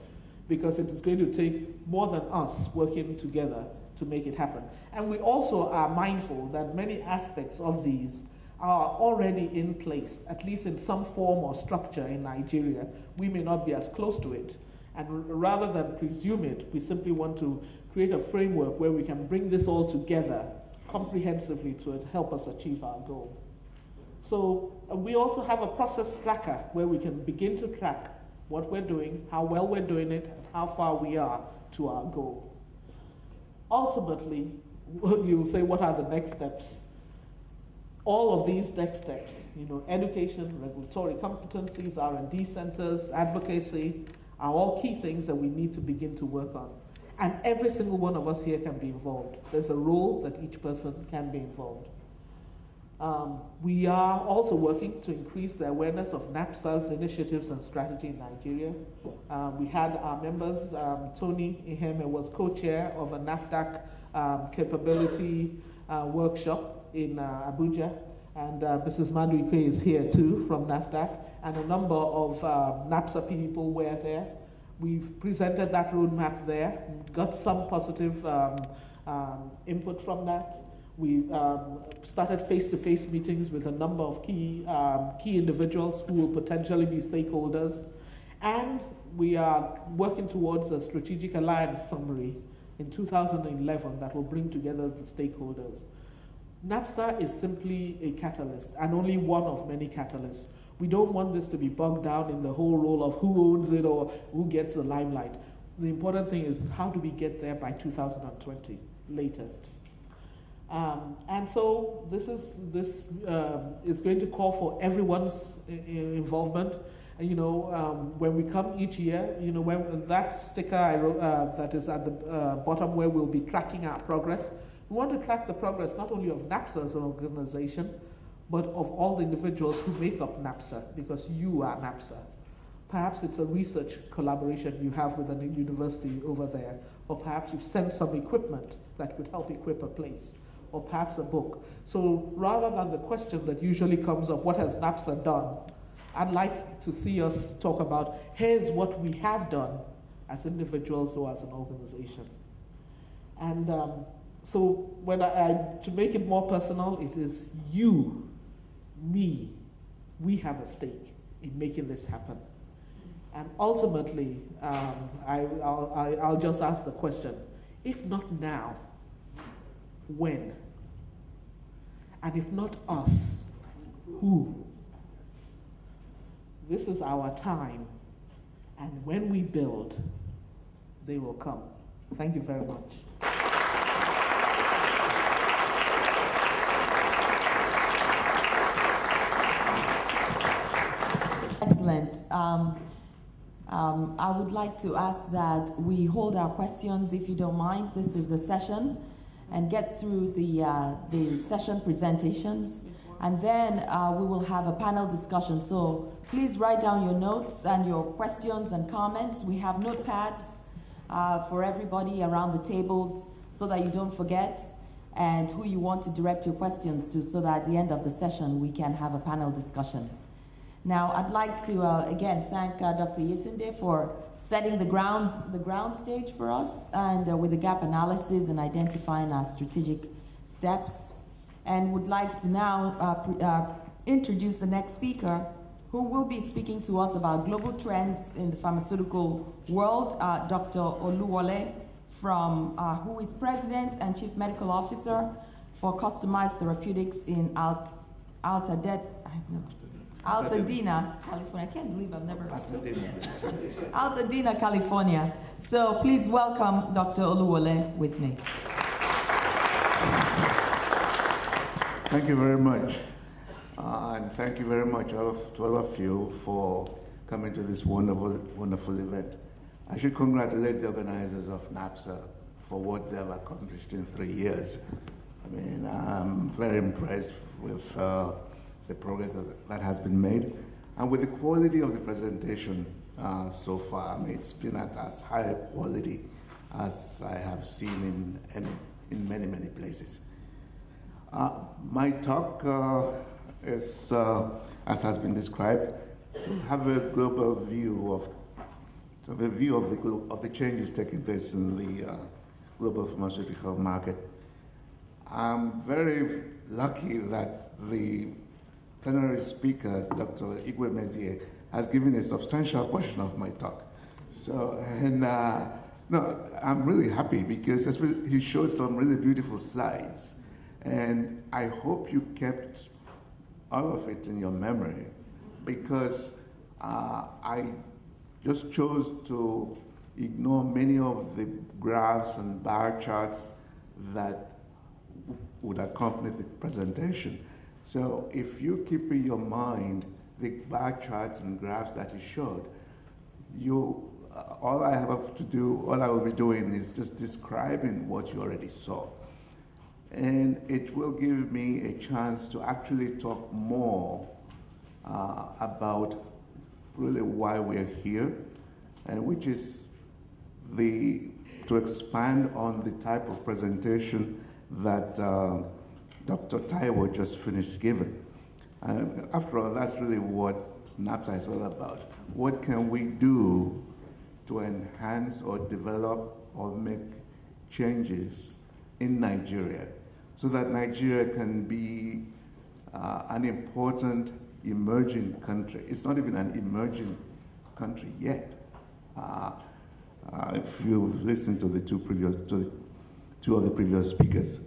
because it is going to take more than us working together to make it happen. And we also are mindful that many aspects of these are already in place, at least in some form or structure in Nigeria. We may not be as close to it. And rather than presume it, we simply want to create a framework where we can bring this all together comprehensively to help us achieve our goal. So we also have a process tracker where we can begin to track what we're doing, how well we're doing it, and how far we are to our goal. Ultimately, you will say, what are the next steps? All of these next steps, education, regulatory competencies, R&D centers, advocacy, are all key things that we need to begin to work on. And every single one of us here can be involved. There's a role that each person can be involved. We are also working to increase the awareness of NAPPSA's initiatives and strategy in Nigeria. We had our members, Tony Iheme was co-chair of a NAFDAC capability workshop in Abuja, and Mrs. Maduike is here too from NAFDAC, and a number of NAPPSA people were there. We've presented that roadmap there, got some positive input from that. We've started face-to-face meetings with a number of key individuals who will potentially be stakeholders. And we are working towards a strategic alliance summary in 2011 that will bring together the stakeholders. NAPPSA is simply a catalyst, and only one of many catalysts. We don't want this to be bogged down in the whole role of who owns it or who gets the limelight. The important thing is, how do we get there by 2020, latest? And so this is going to call for everyone's involvement. When we come each year, when that sticker I wrote, that is at the bottom where we'll be tracking our progress, We want to track the progress not only of NAPPSA as an organization, but of all the individuals who make up NAPPSA, because you are NAPPSA. Perhaps it's a research collaboration you have with a university over there, or perhaps you've sent some equipment that would help equip a place, or perhaps a book. So rather than the question that usually comes up, what has NAPPSA done? I'd like to see us talk about, here's what we have done as individuals or as an organization. And so when to make it more personal, it is you, me, we have a stake in making this happen. And ultimately, I'll just ask the question, if not now, when? And if not us, who? This is our time, and when we build, they will come. Thank you very much. Excellent. I would like to ask that we hold our questions, if you don't mind. This is a session, and get through the session presentations, and then we will have a panel discussion. So please write down your notes and your questions and comments. We have notepads for everybody around the tables so that you don't forget, and who you want to direct your questions to, so that at the end of the session we can have a panel discussion. Now, I'd like to, again, thank Dr. Yetunde for setting the ground stage for us, and with the gap analysis and identifying our strategic steps. And would like to now introduce the next speaker, who will be speaking to us about global trends in the pharmaceutical world, Dr. Oluwole, who is President and Chief Medical Officer for Customized Therapeutics in Altadena, California. I can't believe I've never Altadena, California. So please welcome Dr. Oluwole with me. Thank you very much. And thank you very much to all of you for coming to this wonderful, wonderful event. I should congratulate the organizers of NAPPSA for what they have accomplished in 3 years. I mean, I'm very impressed with the progress that has been made, and with the quality of the presentation so far. I mean, it's been at as high a quality as I have seen in many, many places. My talk is, as has been described, have a global view of the changes taking place in the global pharmaceutical market. I'm very lucky that the plenary speaker, Dr. Igwe Mezie, has given a substantial portion of my talk. So, and no, I'm really happy because he showed some really beautiful slides. And I hope you kept all of it in your memory, because I just chose to ignore many of the graphs and bar charts that would accompany the presentation. So if you keep in your mind the bar charts and graphs that he showed, all I will be doing is just describing what you already saw. And it will give me a chance to actually talk more about really why we're here, and which is to expand on the type of presentation that Dr. Taiwo just finished giving. And after all, that's really what NAPPSA is all about. What can we do to enhance or develop or make changes in Nigeria so that Nigeria can be an important emerging country? It's not even an emerging country yet. If you've listened to the two of the previous speakers.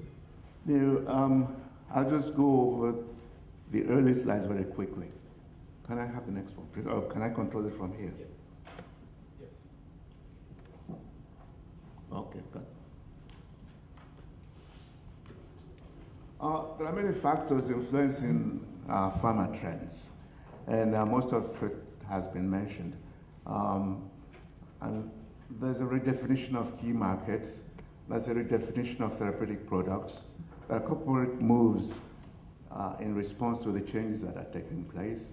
Now, I'll just go over the early slides very quickly. Can I have the next one, please? Or can I control it from here? Yes. Okay, good. There are many factors influencing pharma trends, and most of it has been mentioned. And there's a redefinition of key markets. There's a redefinition of therapeutic products. There are corporate moves in response to the changes that are taking place.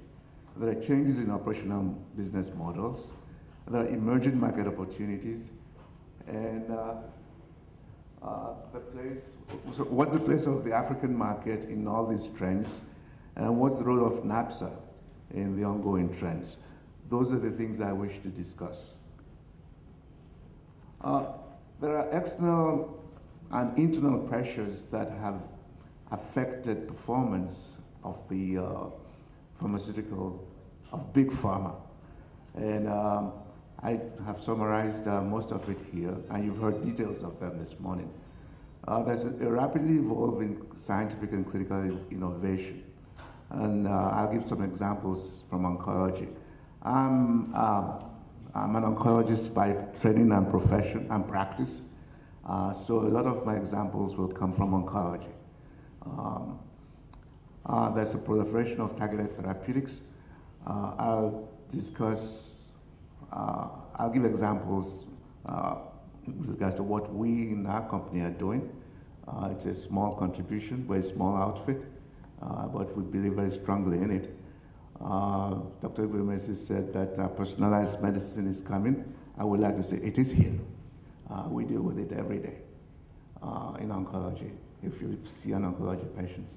There are changes in operational business models. There are emerging market opportunities. And so what's the place of the African market in all these trends? And what's the role of NAPPSA in the ongoing trends? Those are the things I wish to discuss. There are external and internal pressures that have affected performance of the pharmaceutical, of big pharma. And I have summarized most of it here, and you've heard details of them this morning. There's a rapidly evolving scientific and clinical innovation. And I'll give some examples from oncology. I'm an oncologist by training and profession and practice. So a lot of my examples will come from oncology. There's a proliferation of targeted therapeutics. I'll give examples with regards to what we in our company are doing. It's a small contribution, very small outfit, but we believe very strongly in it. Dr. Gomez said that personalized medicine is coming. I would like to say it is here. We deal with it every day in oncology. If you see an oncology patient,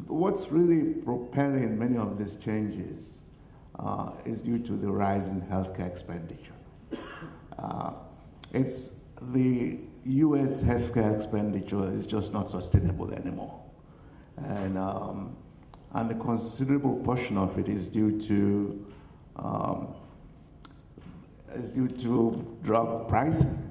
what's really propelling many of these changes is due to the rise in healthcare expenditure. It's the U.S. healthcare expenditure is just not sustainable anymore, and the considerable portion of it is due to drug pricing.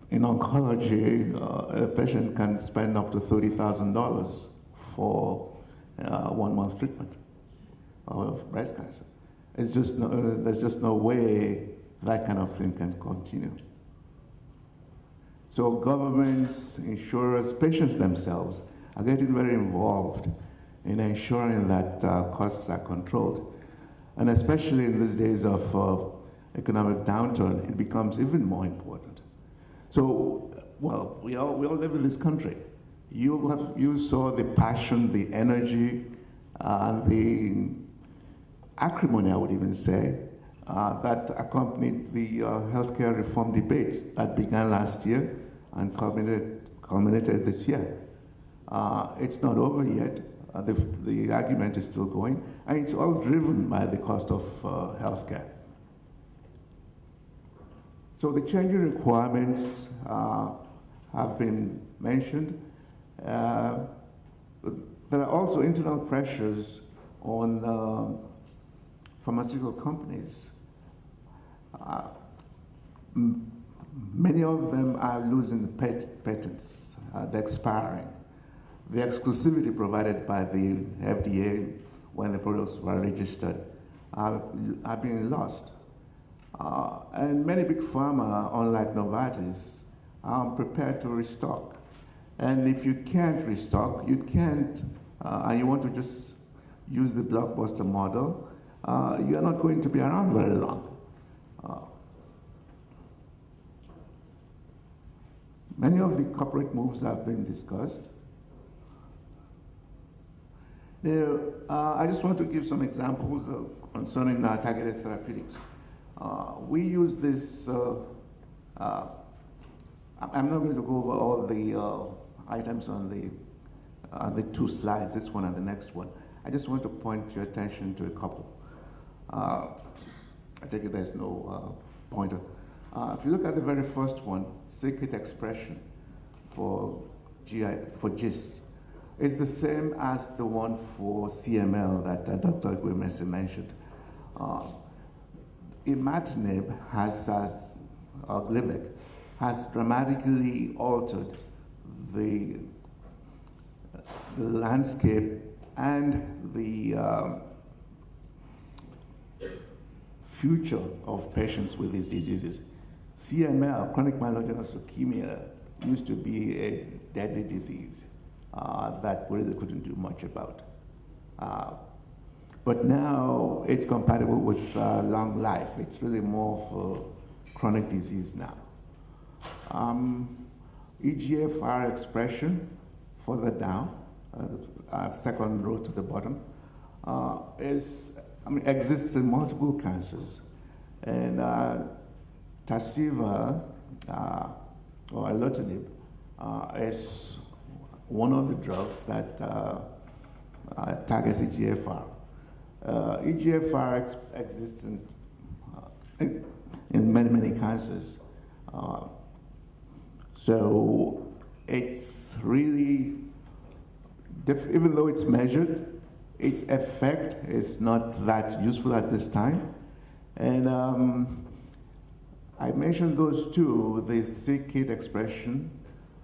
In oncology, a patient can spend up to $30,000 for 1 month treatment of breast cancer. It's just there's just no way that kind of thing can continue. So governments, insurers, patients themselves are getting very involved in ensuring that costs are controlled. And especially in these days of economic downturn, it becomes even more important. So, well, we all live in this country. You saw the passion, the energy, and the acrimony, I would even say, that accompanied the healthcare reform debate that began last year and culminated this year. It's not over yet. The argument is still going, and it's all driven by the cost of healthcare. So the changing requirements have been mentioned. There are also internal pressures on pharmaceutical companies. Many of them are losing patents, they're expiring. The exclusivity provided by the FDA when the products were registered are being lost. And many big pharma, unlike Novartis, are prepared to restock. And if you can't restock, you can't, and you want to just use the blockbuster model, you're not going to be around very long. Many of the corporate moves have been discussed. Now, I just want to give some examples concerning targeted therapeutics. We use this, I'm not going to go over all the items on the 2 slides, this one and the next one. I just want to point your attention to a couple. I take it there's no pointer. If you look at the very first one, circuit expression for GIST, it's the same as the one for CML that Dr. Gwemese mentioned. Imatinib has, Gleevec, has dramatically altered the landscape and the future of patients with these diseases. CML, chronic myelogenous leukemia, used to be a deadly disease that we really couldn't do much about. But now it's compatible with long life. It's really more for chronic disease now. EGFR expression, further down, second row to the bottom, exists in multiple cancers. And Tarceva, or Alotinib, is one of the drugs that targets EGFR. EGFR exists in many, many cancers. So it's really, even though it's measured, its effect is not that useful at this time. And I mentioned those two, the c-KIT expression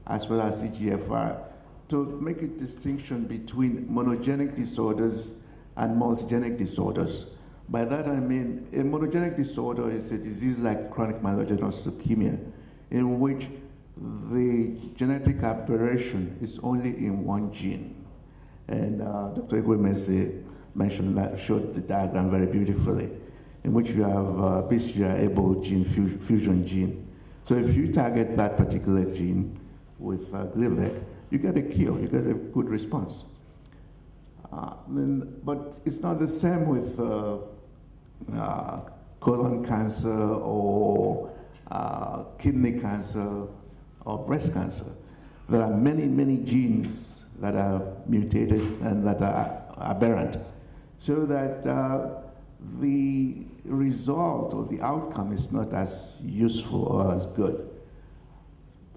as well as EGFR, to make a distinction between monogenic disorders and multigenic disorders. By that I mean a monogenic disorder is a disease like chronic myelogenous leukemia, in which the genetic aberration is only in one gene. And Dr. Igwemesi mentioned that, showed the diagram very beautifully, in which you have BCR-ABL gene fusion gene. So if you target that particular gene with Gleevec, you get a cure, you get a good response. But it's not the same with colon cancer or kidney cancer or breast cancer. There are many, many genes that are mutated and that are aberrant, so that the result or the outcome is not as useful or as good.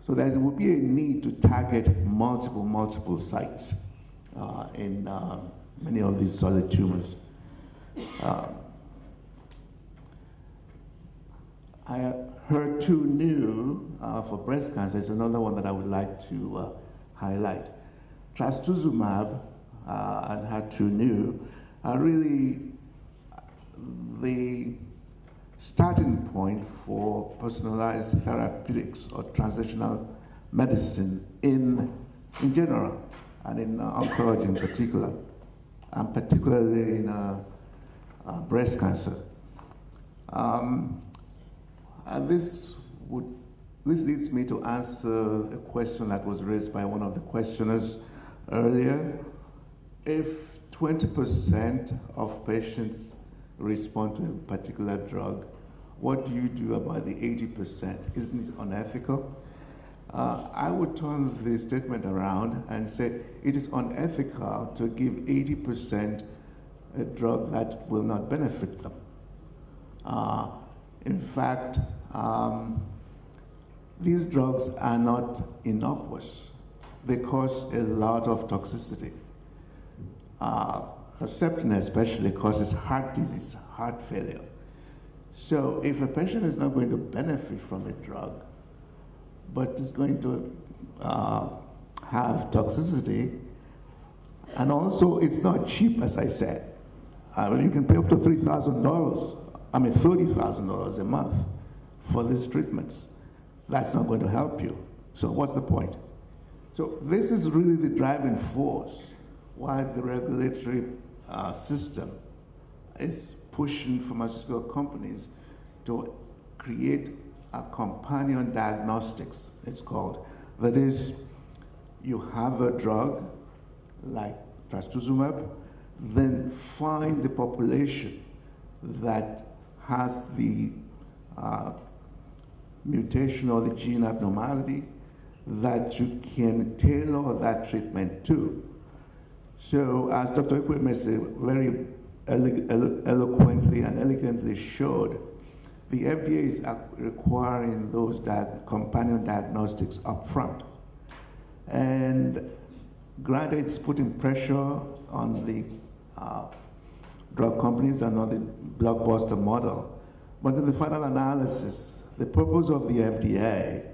So there will be a need to target multiple sites in many of these solid tumors. HER2/neu for breast cancer is another one that I would like to highlight. Trastuzumab and HER2/neu are really the starting point for personalized therapeutics or translational medicine in general, and in oncology in particular, and particularly in breast cancer. And this leads me to answer a question that was raised by one of the questioners earlier. If 20% of patients respond to a particular drug, what do you do about the 80%? Isn't it unethical? I would turn the statement around and say it is unethical to give 80% a drug that will not benefit them. In fact, these drugs are not innocuous. They cause a lot of toxicity. Herceptin especially causes heart disease, heart failure. So if a patient is not going to benefit from a drug, but is going to have toxicity, and also it's not cheap, as I said. You can pay up to $3,000, $30,000 a month for these treatments. That's not going to help you. So what's the point? So this is really the driving force why the regulatory system is pushing pharmaceutical companies to create a companion diagnostics, it's called. That is, you have a drug like trastuzumab, then find the population that has the mutation or the gene abnormality that you can tailor that treatment to. So as Dr. Igwemesi very eloquently and elegantly showed, the FDA is requiring those companion diagnostics up front. And granted, it's putting pressure on the drug companies and on the blockbuster model. But in the final analysis, the purpose of the FDA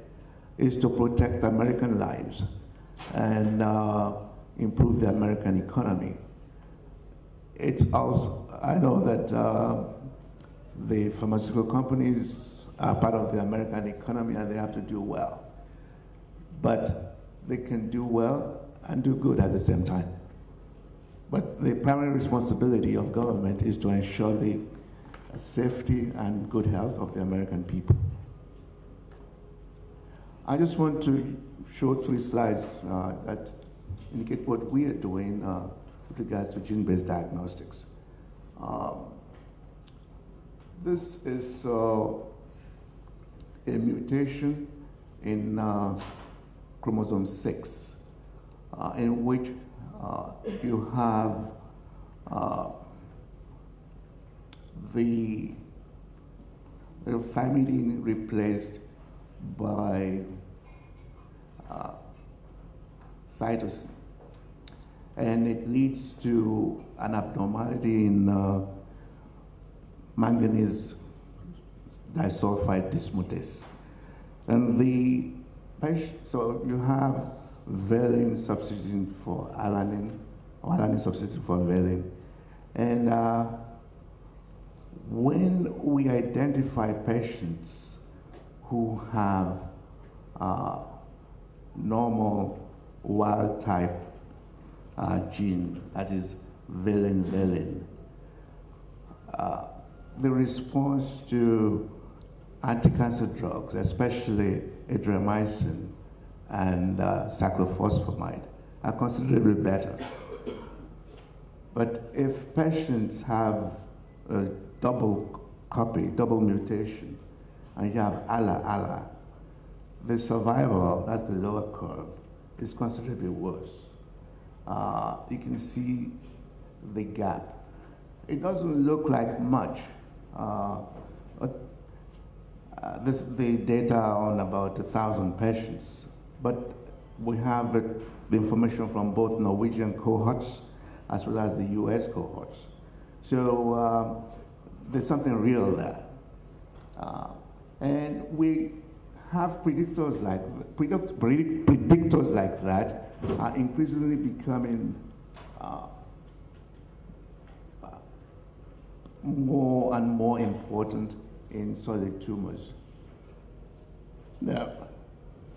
is to protect American lives and improve the American economy. It's also, I know that the pharmaceutical companies are part of the American economy and they have to do well. But they can do well and do good at the same time. But the primary responsibility of government is to ensure the safety and good health of the American people. I just want to show 3 slides that indicate what we are doing with regards to gene-based diagnostics. This is a mutation in chromosome 6, in which you have the thymidine replaced by cytosine, and it leads to an abnormality in manganese disulfide dismutase. And so you have valine substituting for alanine, or alanine substituting for valine. And when we identify patients who have normal wild type gene, that is valine, the response to anti-cancer drugs, especially adriamycin and cyclophosphamide, are considerably better. But if patients have a double copy, double mutation, and you have ALA, the survival, that's the lower curve, is considerably worse. You can see the gap. It doesn't look like much. This is the data on about 1,000 patients, but we have the information from both Norwegian cohorts as well as the US cohorts. So there's something real there. And we have predictors like that are increasingly becoming more and more important in solid tumors. Now,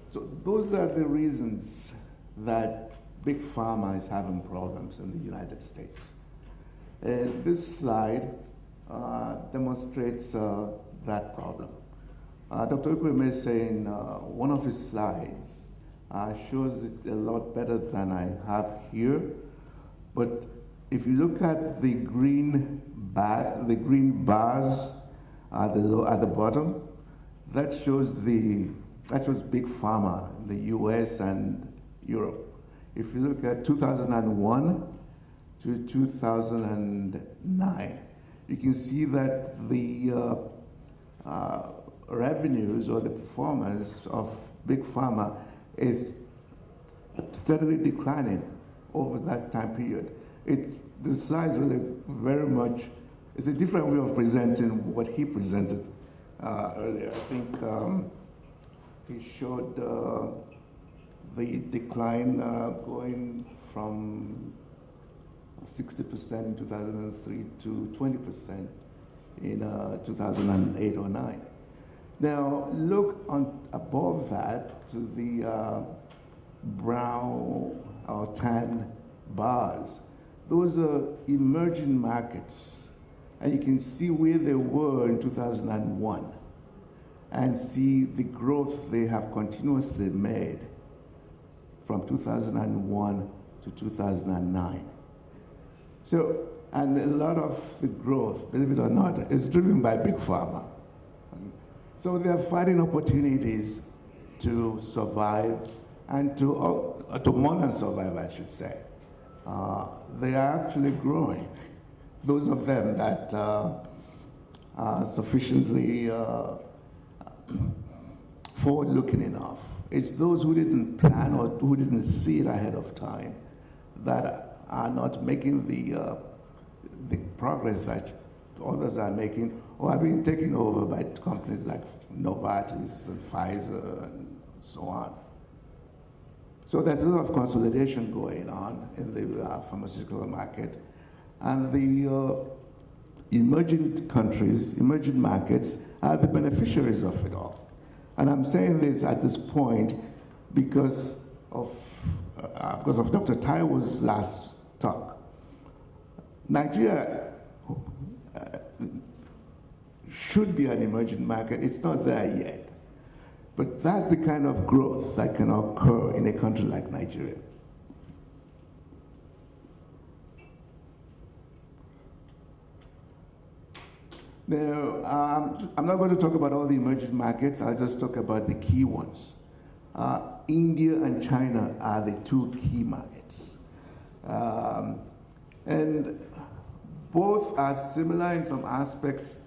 so those are the reasons that big pharma is having problems in the United States. This slide demonstrates that problem. Dr. Ukweme is saying one of his slides shows it a lot better than I have here, but if you look at the green bars at the bottom, that shows big pharma in the US and Europe. If you look at 2001 to 2009, you can see that the revenues or the performance of big pharma is steadily declining over that time period. The slide's really very much, it's a different way of presenting what he presented earlier. I think he showed the decline going from 60% in 2003 to 20% in 2008 or 9. Now look above that to the brown or tan bars. Those are emerging markets, and you can see where they were in 2001 and see the growth they have continuously made from 2001 to 2009. So, and a lot of the growth, believe it or not, is driven by big pharma. So they are finding opportunities to survive and to more than survive, I should say. They are actually growing. Those of them that are sufficiently forward-looking enough. It's those who didn't plan or who didn't see it ahead of time that are not making the progress that others are making, or are being taken over by companies like Novartis and Pfizer and so on. So there's a lot of consolidation going on in the pharmaceutical market, and the emerging countries, emerging markets, are the beneficiaries of it all. And I'm saying this at this point because of Dr. Taiwo's last talk, Nigeria should be an emerging market. It's not there yet. But that's the kind of growth that can occur in a country like Nigeria. Now, I'm not going to talk about all the emerging markets. I'll just talk about the key ones. India and China are the two key markets. And both are similar in some aspects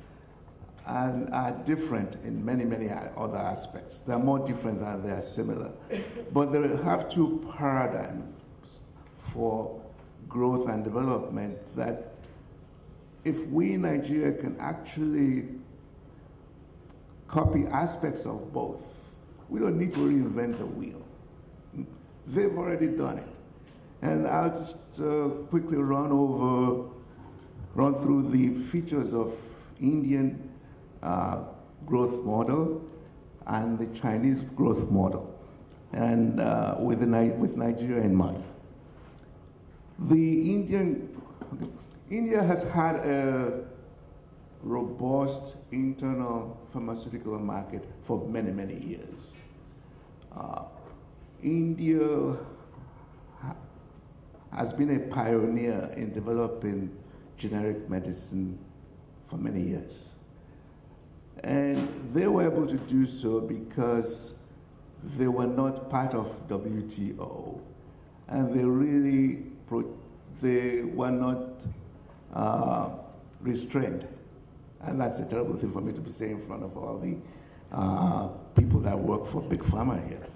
and are different in many, many other aspects. They're more different than they are similar. But they have two paradigms for growth and development that if we in Nigeria can actually copy aspects of both, we don't need to reinvent the wheel. They've already done it. And I'll just quickly run through the features of Indian growth model and the Chinese growth model, and with Nigeria in mind. India has had a robust internal pharmaceutical market for many, many years. India has been a pioneer in developing generic medicine for many years. And they were able to do so because they were not part of WTO, and they were not restrained. And that's a terrible thing for me to be saying in front of all the people that work for Big Pharma here.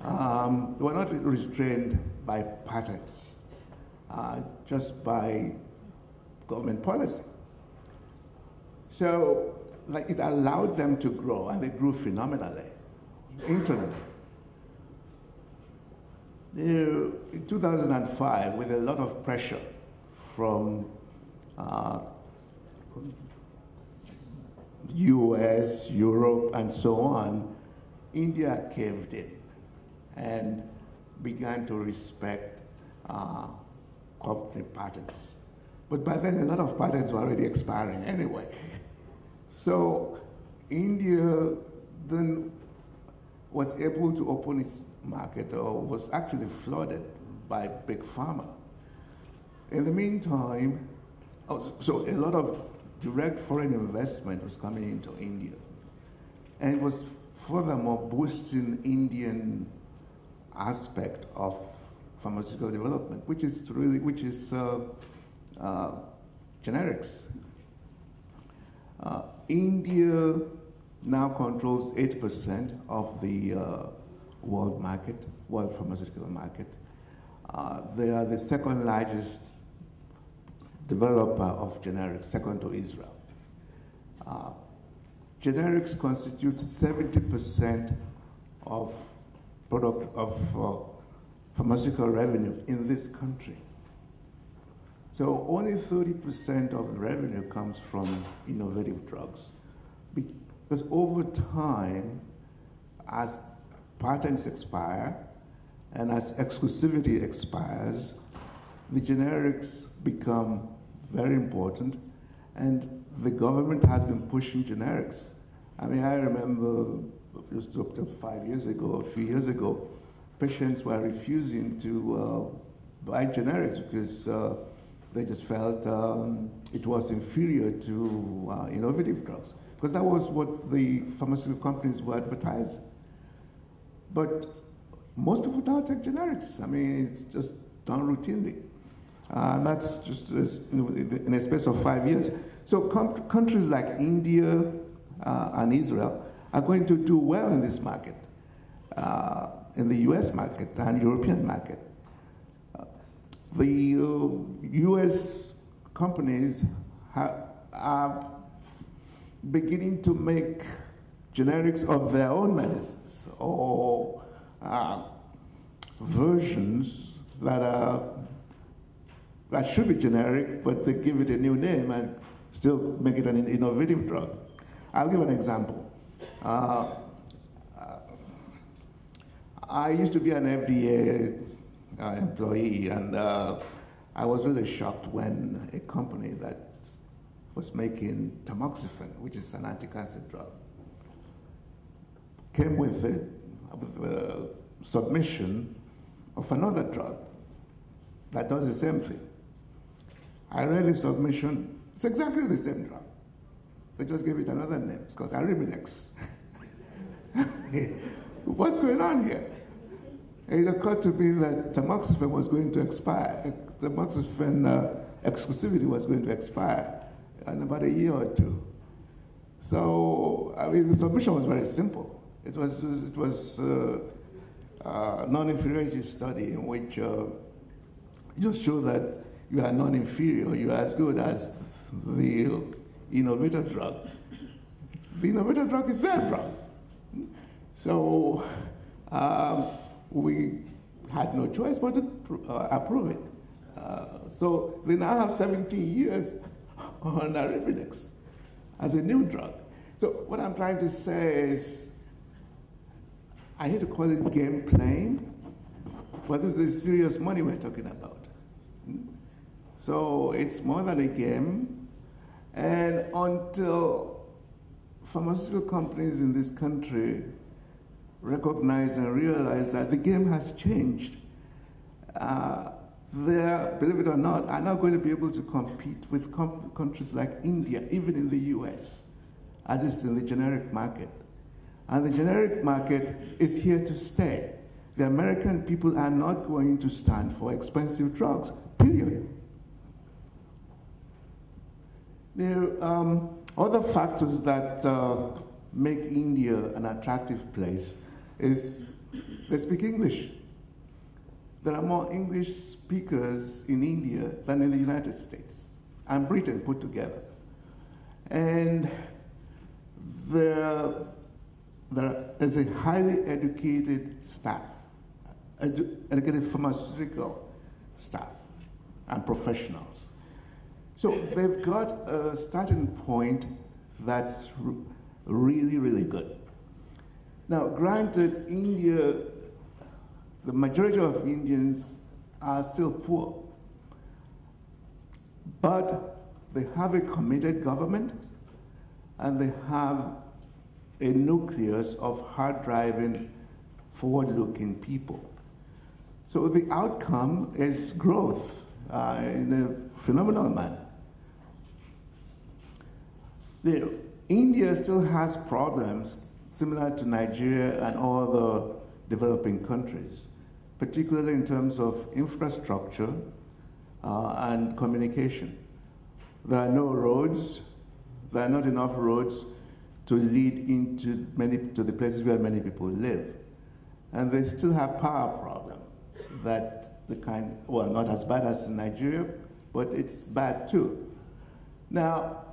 They were not restrained by patents, just by government policy. So, it allowed them to grow, and they grew phenomenally, internally. In 2005, with a lot of pressure from US, Europe, and so on, India caved in and began to respect company patents. But by then, a lot of patents were already expiring anyway. So India then was able to open its market, or was actually flooded by Big Pharma. In the meantime, so a lot of direct foreign investment was coming into India. And it was furthermore boosting Indian aspect of pharmaceutical development, which is generics. India now controls 8% of the world pharmaceutical market. They are the second largest developer of generics, second to Israel. Generics constitute 70% of pharmaceutical revenue in this country. So only 30% of the revenue comes from innovative drugs. Because over time, as patents expire and as exclusivity expires, the generics become very important, and the government has been pushing generics. I mean, I remember just up to 5 years ago, a few years ago, patients were refusing to buy generics because they just felt it was inferior to innovative drugs, because that was what the pharmaceutical companies were advertising. But most people now take generics. I mean, it's just done routinely. And that's just in a space of 5 years. So countries like India and Israel are going to do well in this market, in the US market and European market. The US companies are beginning to make generics of their own medicines, or versions that should be generic, but they give it a new name and still make it an innovative drug. I'll give an example. I used to be an FDA employee, and I was really shocked when a company that was making tamoxifen, which is an anti-cancer drug, came with a submission of another drug that does the same thing. I read the submission, it's exactly the same drug. They just gave it another name. It's called Arimidex. What's going on here? It occurred to me that tamoxifen was going to expire. Tamoxifen exclusivity was going to expire in about a year or two. So, I mean, the submission was very simple. It was a non-inferiority study in which you just show that you are non-inferior, you are as good as the innovator drug. The innovator drug is their drug. So we had no choice but to approve it. So they now have 17 years on Arimidex as a new drug. So what I'm trying to say is, I hate to call it game playing, but this is serious money we're talking about. So it's more than a game, and until pharmaceutical companies in this country recognize and realize that the game has changed, they, believe it or not, are not going to be able to compete with countries like India, even in the US, as it's in the generic market. And the generic market is here to stay. The American people are not going to stand for expensive drugs, period. Now, other factors that make India an attractive place is they speak English. There are more English speakers in India than in the United States and Britain put together. And there is a highly educated staff, educated pharmaceutical staff and professionals. So they've got a starting point that's really, really good. Now, granted, India, the majority of Indians are still poor, but they have a committed government and they have a nucleus of hard-driving, forward-looking people. So the outcome is growth in a phenomenal manner. India still has problems similar to Nigeria and all the developing countries, particularly in terms of infrastructure and communication. There are no roads, there are not enough roads to lead into the places where many people live. And they still have power problem well, not as bad as in Nigeria, but it's bad too. Now,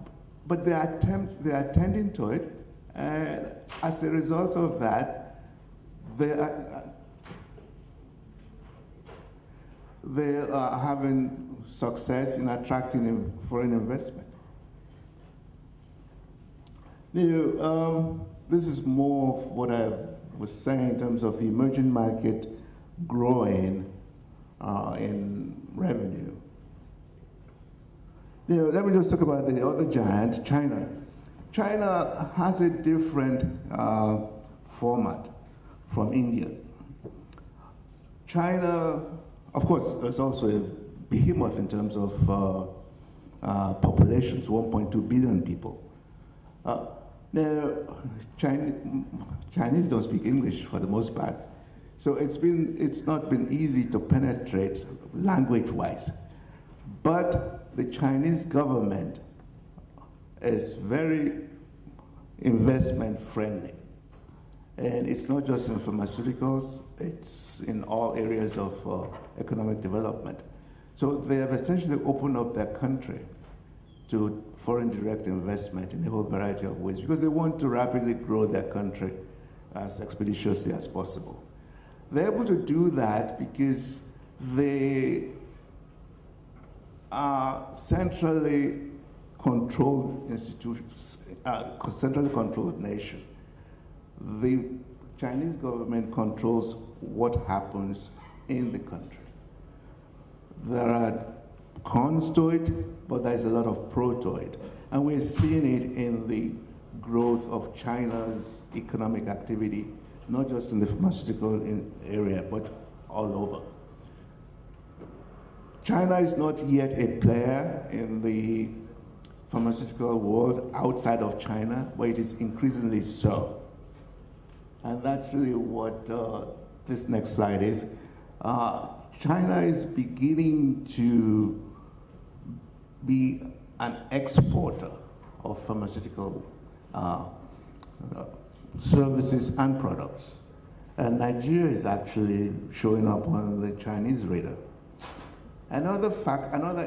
but they are attending to it, and as a result of that, they are having success in attracting foreign investment. Now, this is more of what I was saying in terms of the emerging market growing in revenue. Now, let me just talk about the other giant, China. China has a different format from India. China, of course, is also a behemoth in terms of populations, 1.2 billion people. Now, Chinese don't speak English for the most part, so it's not been easy to penetrate language-wise. But the Chinese government is very investment-friendly. And it's not just in pharmaceuticals, it's in all areas of economic development. So they have essentially opened up their country to foreign direct investment in a whole variety of ways because they want to rapidly grow their country as expeditiously as possible. They're able to do that because they are centrally controlled institutions, centrally controlled nation. The Chinese government controls what happens in the country. There are cons to it, but there's a lot of pro to it. And we're seeing it in the growth of China's economic activity, not just in the pharmaceutical area, but all over. China is not yet a player in the pharmaceutical world outside of China, but it is increasingly so. And that's really what this next slide is. China is beginning to be an exporter of pharmaceutical services and products. And Nigeria is actually showing up on the Chinese radar. Another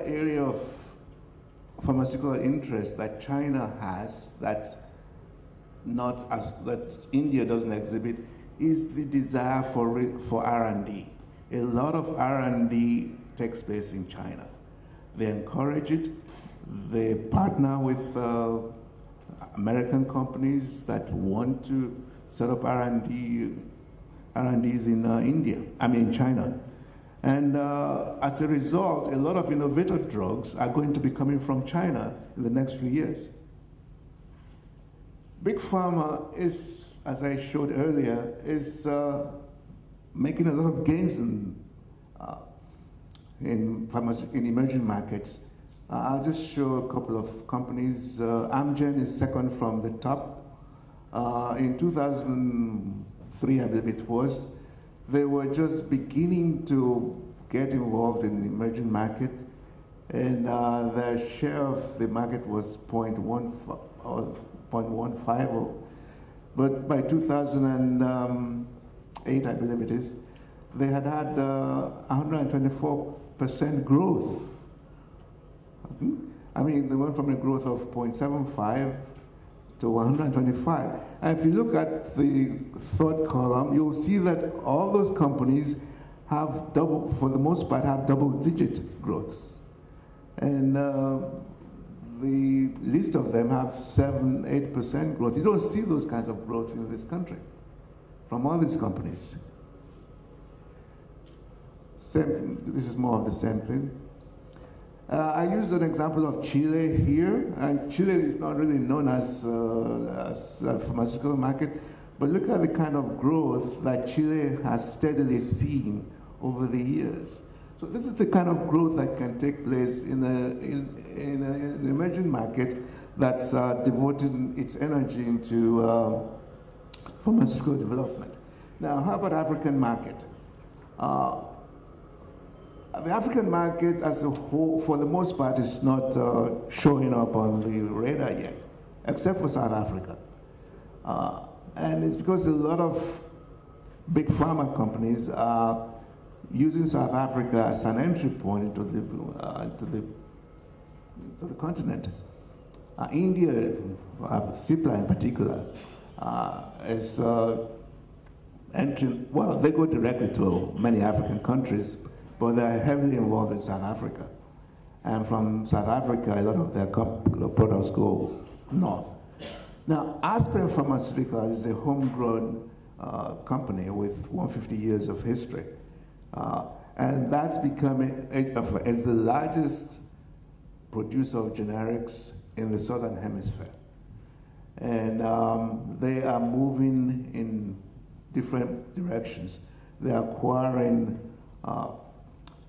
area of pharmaceutical interest that China has that India doesn't exhibit is the desire for R&D. A lot of R&D takes place in China. They encourage it. They partner with American companies that want to set up R&Ds in China. And as a result, a lot of innovative drugs are going to be coming from China in the next few years. Big Pharma is, as I showed earlier, is making a lot of gains in emerging markets. I'll just show a couple of companies. Amgen is second from the top. In 2003, I believe it was, they were just beginning to get involved in the emerging market, and their share of the market was 0.15, but by 2008, I believe it is, they had 124% growth. I mean, they went from a growth of 0.75 to 125. And if you look at the third column, you'll see that all those companies have for the most part, have double-digit growths. And the least of them have 7-8% growth. You don't see those kinds of growth in this country from all these companies. This is more of the same thing. I use an example of Chile here, and Chile is not really known as a pharmaceutical market, but look at the kind of growth that Chile has steadily seen over the years. So this is the kind of growth that can take place in an emerging market that's devoting its energy into pharmaceutical development. Now, how about African market? The African market as a whole, for the most part, is not showing up on the radar yet, except for South Africa. And it's because a lot of big pharma companies are using South Africa as an entry point into the continent. India, CIPLA in particular, is entering, well, they go directly to many African countries, but they're heavily involved in South Africa. And from South Africa, a lot of their products go north. Now, Aspen Pharmaceutical is a homegrown company with 150 years of history. And that's becoming, it's the largest producer of generics in the Southern Hemisphere. And they are moving in different directions. They're acquiring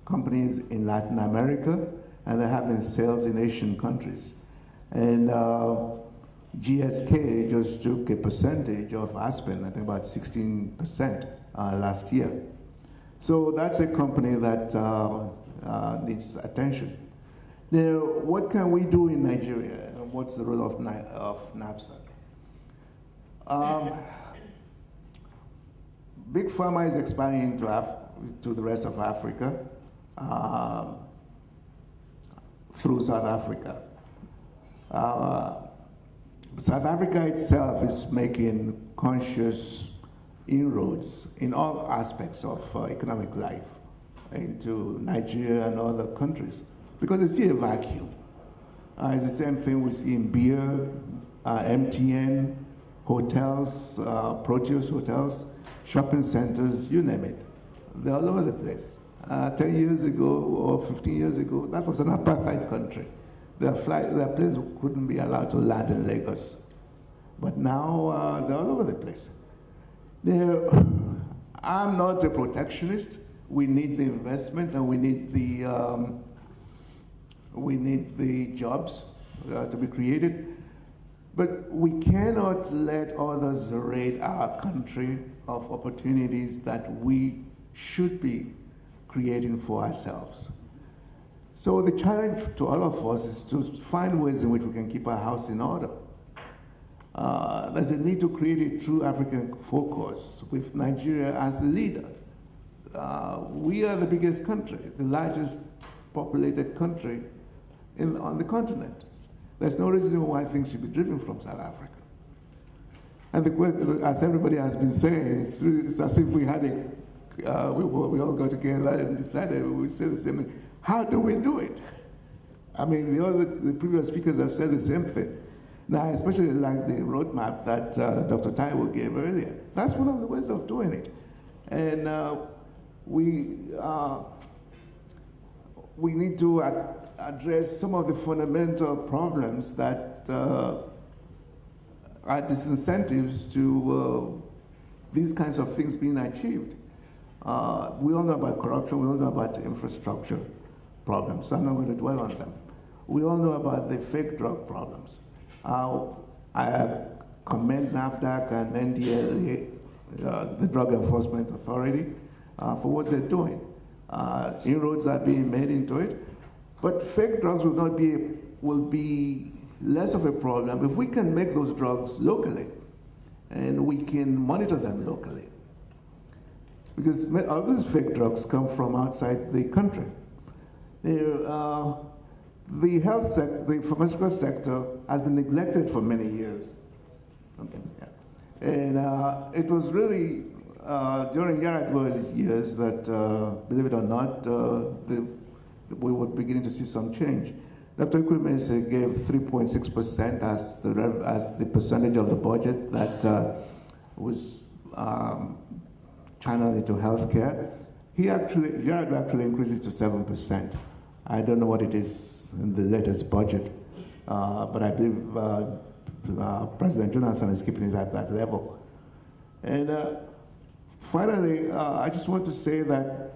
companies in Latin America, and they're having sales in Asian countries. And GSK just took a percentage of Aspen, I think about 16% last year. So that's a company that needs attention. Now, what can we do in Nigeria, and what's the role of NAPPSA? Big Pharma is expanding to the rest of Africa through South Africa. South Africa itself is making conscious inroads in all aspects of economic life into Nigeria and other countries because they see a vacuum. It's the same thing we see in beer, MTN, hotels, Proteus hotels, shopping centers, you name it. They're all over the place. 10 years ago or 15 years ago, that was an apartheid country. Their planes couldn't be allowed to land in Lagos. But now they're all over the place. I'm not a protectionist. We need the investment and we need the jobs to be created. But we cannot let others raid our country of opportunities that we should be creating for ourselves. So the challenge to all of us is to find ways in which we can keep our house in order. There's a need to create a true African focus with Nigeria as the leader. We are the biggest country, the largest populated country on the continent. There's no reason why things should be driven from South Africa. And as everybody has been saying, it's as if we had we all got together and decided we would say the same thing. How do we do it? I mean, the previous speakers have said the same thing. Now, I especially like the roadmap that Dr. Taiwo gave earlier. That's one of the ways of doing it. And we need to address some of the fundamental problems that are disincentives to these kinds of things being achieved. We all know about corruption, we all know about infrastructure problems, so I'm not going to dwell on them. We all know about the fake drug problems. I commend NAFDAC and NDLEA, the Drug Enforcement Authority, for what they're doing. Inroads are being made into it, but fake drugs will be less of a problem if we can make those drugs locally and we can monitor them locally. Because all these fake drugs come from outside the country. The health sector, the pharmaceutical sector, has been neglected for many years. Okay, yeah. And it was really during Yar'Adwa's years that, believe it or not, we were beginning to see some change. Dr. Ekwemese gave 3.6% as the percentage of the budget that was channeled into healthcare. Yar'Adwa actually increased it to 7%. I don't know what it is in the latest budget, but I believe President Jonathan is keeping it at that level. And finally, I just want to say that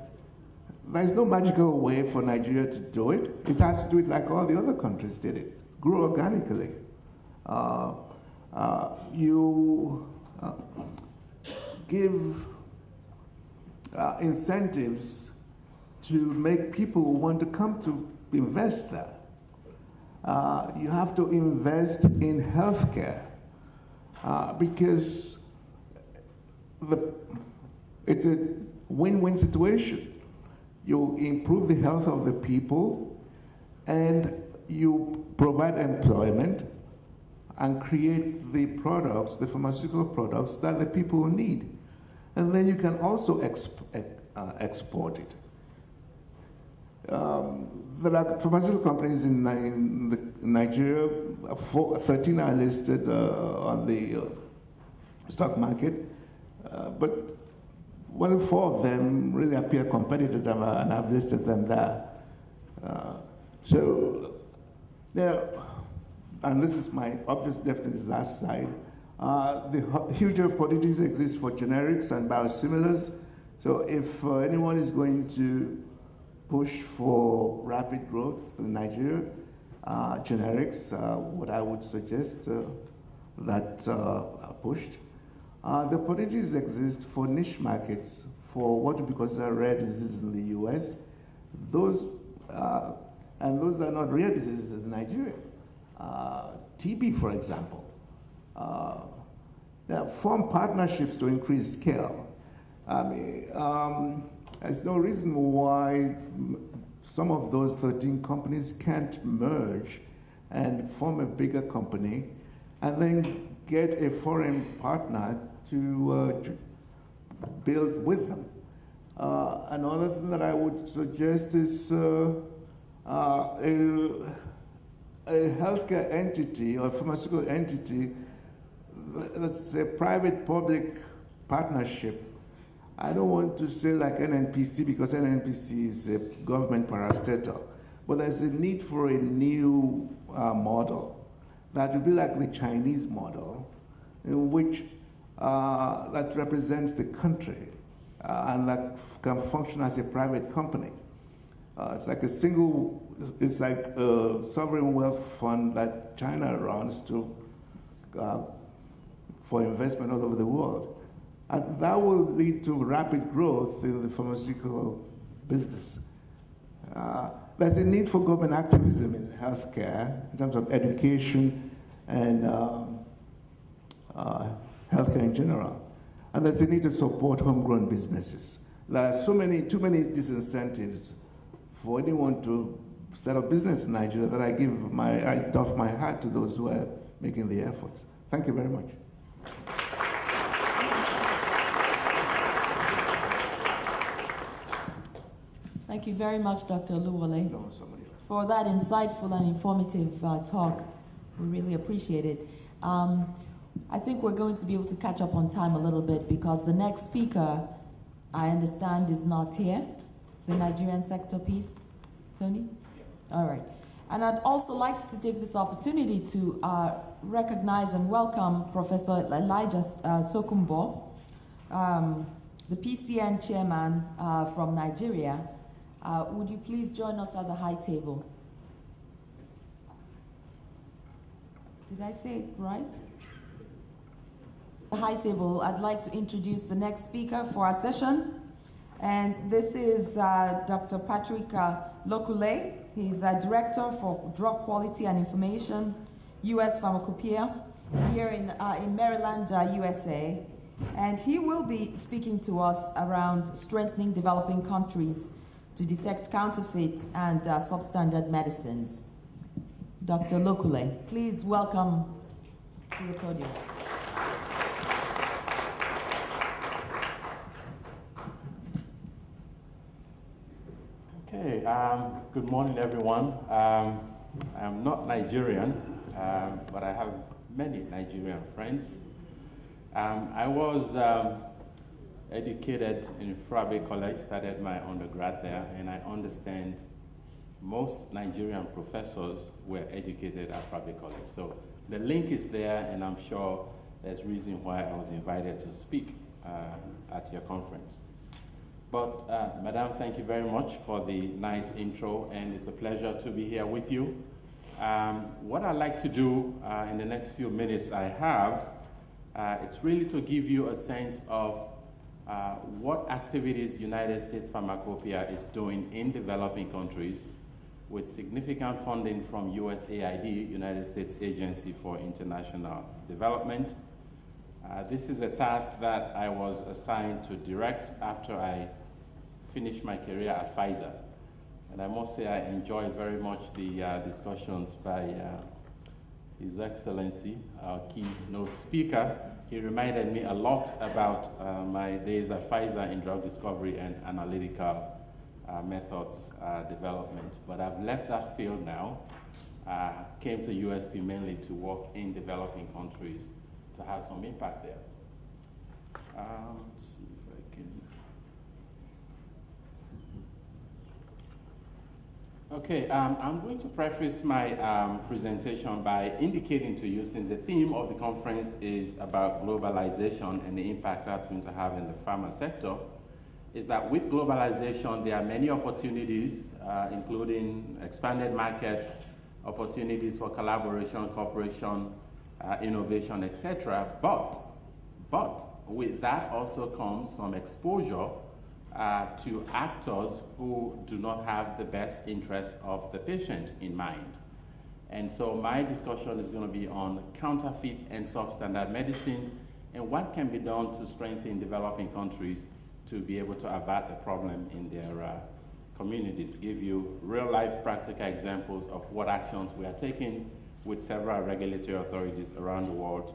there's no magical way for Nigeria to do it. It has to do it like all the other countries did it, grow organically. You give incentives to make people want to come to invest there. You have to invest in healthcare because it's a win-win situation. You improve the health of the people and you provide employment and create the products, the pharmaceutical products that the people need. And then you can also export it. There are pharmaceutical companies in Nigeria, 13 are listed on the stock market, but one of 4 of them really appear competitive, and I've listed them there. So now, and this is my obvious, definitely last slide, the huge opportunities exist for generics and biosimilars. So if anyone is going to push for rapid growth in Nigeria, generics, what I would suggest that are pushed. The opportunities exist for niche markets, for what would be considered rare diseases in the US. Those are not rare diseases in Nigeria. TB, for example. Form partnerships to increase scale. I mean, there's no reason why some of those 13 companies can't merge and form a bigger company and then get a foreign partner to build with them. Another thing that I would suggest is a healthcare entity or a pharmaceutical entity that's a private-public partnership I don't want to say like NNPC because NNPC is a government parastatal, but there's a need for a new model that would be like the Chinese model, in which that represents the country and that can function as a private company. It's like a sovereign wealth fund that China runs for investment all over the world. And that will lead to rapid growth in the pharmaceutical business. There's a need for government activism in healthcare in terms of education and healthcare in general. And there's a need to support homegrown businesses. There are too many disincentives for anyone to set up business in Nigeria that I doff my hat to those who are making the efforts. Thank you very much. Thank you very much, Dr. Oluwole, for that insightful and informative talk. We really appreciate it. I think we're going to be able to catch up on time a little bit because the next speaker, I understand, is not here. The Nigerian sector piece. Tony? All right. And I'd also like to take this opportunity to recognize and welcome Professor Elijah Sokumbo, the PCN chairman from Nigeria. Would you please join us at the high table? Did I say it right? The high table, I'd like to introduce the next speaker for our session. And this is Dr. Patrick Lokule. He's a director for Drug Quality and Information, U.S. Pharmacopoeia, here in Maryland, USA. And he will be speaking to us around strengthening developing countries to detect counterfeit and substandard medicines. Dr. Lokule, please welcome to the podium. Okay, good morning, everyone. I'm not Nigerian, but I have many Nigerian friends. I was educated in Frabe College, started my undergrad there, and I understand most Nigerian professors were educated at Frabe College. So the link is there, and I'm sure there's reason why I was invited to speak at your conference. But Madam, thank you very much for the nice intro, and it's a pleasure to be here with you. What I'd like to do in the next few minutes I have, it's really to give you a sense of what activities United States Pharmacopoeia is doing in developing countries with significant funding from USAID, United States Agency for International Development. This is a task that I was assigned to direct after I finished my career at Pfizer. And I must say I enjoyed very much the discussions by His Excellency, our keynote speaker. He reminded me a lot about my days at Pfizer in drug discovery and analytical methods development. But I've left that field now. Came to USP mainly to work in developing countries to have some impact there. Let's see if I can. Okay, I'm going to preface my presentation by indicating to you, since the theme of the conference is about globalization and the impact that's going to have in the pharma sector, is that with globalization, there are many opportunities, including expanded markets, opportunities for collaboration, cooperation, innovation, etc. But with that also comes some exposure to actors who do not have the best interest of the patient in mind. And so my discussion is going to be on counterfeit and substandard medicines and what can be done to strengthen developing countries to be able to avert the problem in their communities, give you real-life practical examples of what actions we are taking with several regulatory authorities around the world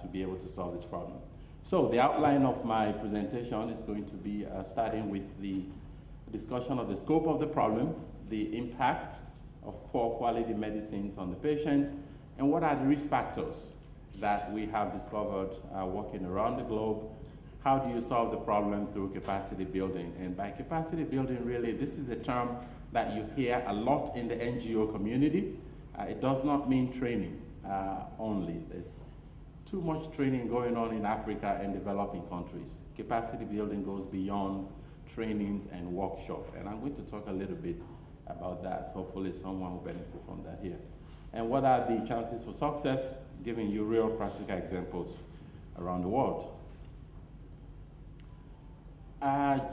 to be able to solve this problem. So the outline of my presentation is going to be starting with the discussion of the scope of the problem, the impact of poor quality medicines on the patient, and what are the risk factors that we have discovered working around the globe, how do you solve the problem through capacity building? And by capacity building, really, this is a term that you hear a lot in the NGO community. It does not mean training only. There's too much training going on in Africa and developing countries. Capacity building goes beyond trainings and workshops, and I'm going to talk a little bit about that. Hopefully someone will benefit from that here. And what are the chances for success? Giving you real practical examples around the world.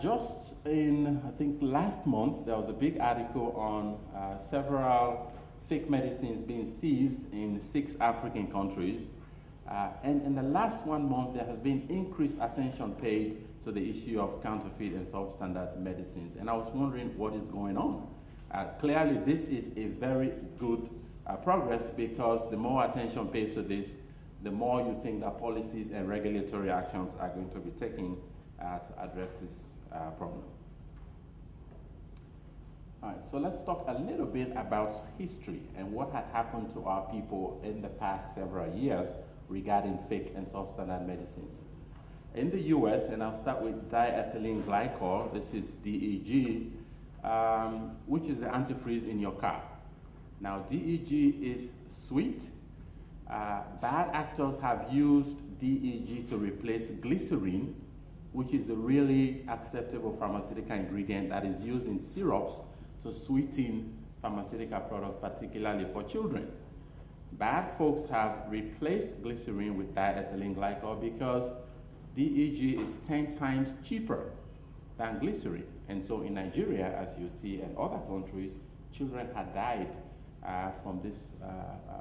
Just in, I think last month, there was a big article on several fake medicines being seized in 6 African countries. And in the last 1 month, there has been increased attention paid to the issue of counterfeit and substandard medicines. And I was wondering what is going on. Clearly, this is a very good progress, because the more attention paid to this, the more you think that policies and regulatory actions are going to be taken to address this problem. All right, so let's talk a little bit about history and what had happened to our people in the past several years regarding fake and substandard medicines. In the US, and I'll start with diethylene glycol, this is DEG, which is the antifreeze in your car. Now, DEG is sweet. Bad actors have used DEG to replace glycerin, which is a really acceptable pharmaceutical ingredient that is used in syrups to sweeten pharmaceutical products, particularly for children. Bad folks have replaced glycerin with diethylene glycol because DEG is 10 times cheaper than glycerin. And so in Nigeria, as you see, and other countries, children had died from this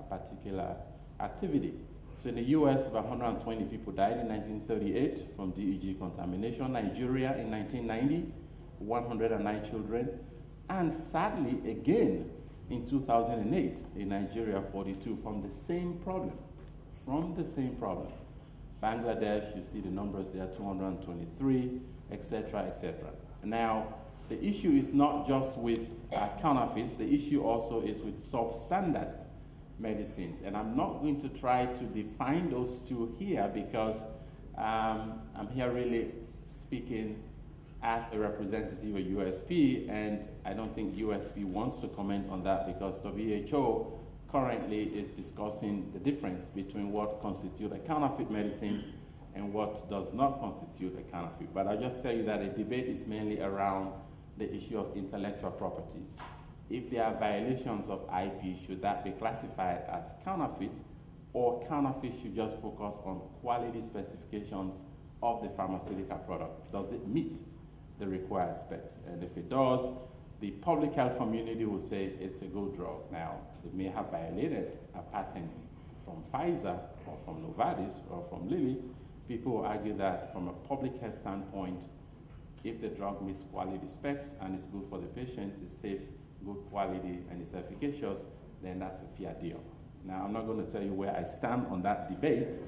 particular activity. So in the US, about 120 people died in 1938 from DEG contamination. Nigeria in 1990, 109 children. And sadly, again, in 2008, in Nigeria, 42 from the same problem. Bangladesh, you see the numbers there, 223, etc., etc. Now, the issue is not just with counterfeits, the issue also is with substandard medicines. And I'm not going to try to define those two here, because I'm here really speaking as a representative of USP, and I don't think USP wants to comment on that, because WHO currently is discussing the difference between what constitutes a counterfeit medicine and what does not constitute a counterfeit. But I'll just tell you that the debate is mainly around the issue of intellectual properties. If there are violations of IP, should that be classified as counterfeit, or counterfeit should just focus on quality specifications of the pharmaceutical product? Does it meet the required specs? And if it does, the public health community will say it's a good drug. Now, it may have violated a patent from Pfizer or from Novartis or from Lilly. People will argue that from a public health standpoint, if the drug meets quality specs and is good for the patient, it's safe, good quality, and it's efficacious, then that's a fair deal. Now, I'm not going to tell you where I stand on that debate,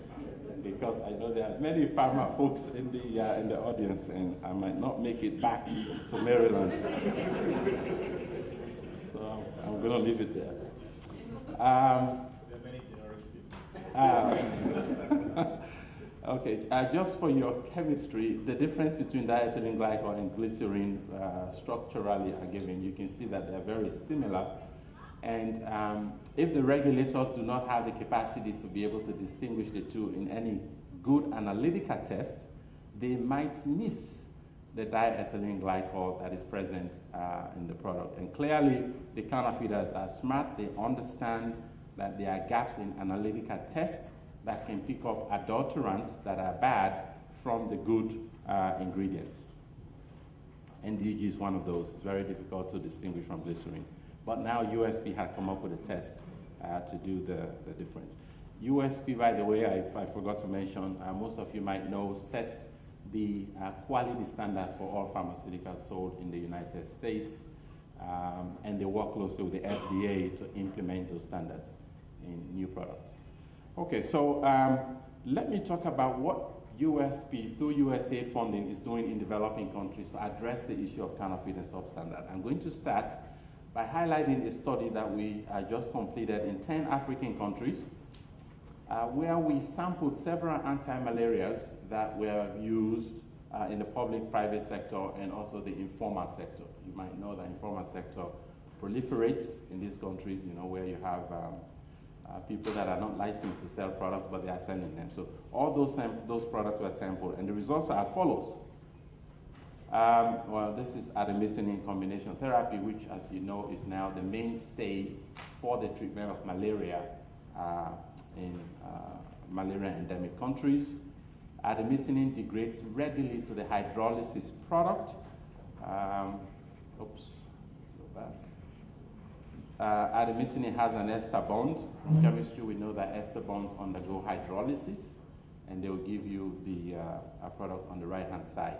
because I know there are many pharma folks in the audience, and I might not make it back to Maryland. So I'm going to leave it there. There are many generics. Okay, just for your chemistry, the difference between diethylene glycol and glycerin structurally are given. You can see that they're very similar. And if the regulators do not have the capacity to be able to distinguish the two in any good analytical test, they might miss the diethylene glycol that is present in the product. And clearly, the counterfeiters are smart. They understand that there are gaps in analytical tests that can pick up adulterants that are bad from the good ingredients. And DEG is one of those. It's very difficult to distinguish from glycerin. But now USP had come up with a test to do the difference. USP, by the way, I forgot to mention, most of you might know, sets the quality standards for all pharmaceuticals sold in the United States, and they work closely with the FDA to implement those standards in new products. Okay, so let me talk about what USP, through USAID funding, is doing in developing countries to address the issue of counterfeit and substandard. I'm going to start by highlighting a study that we just completed in 10 African countries. where we sampled several anti-malarials that were used in the public-private sector and also the informal sector. You might know the informal sector proliferates in these countries, you know, where you have people that are not licensed to sell products, but they are selling them. So all those products were sampled, and the results are as follows. Well, this is artemisinin combination therapy, which, as you know, is now the mainstay for the treatment of malaria in malaria endemic countries. Artemisinin degrades readily to the hydrolysis product. Oops, go back. Artemisinin has an ester bond. In chemistry, we know that ester bonds undergo hydrolysis, and they'll give you the product on the right-hand side.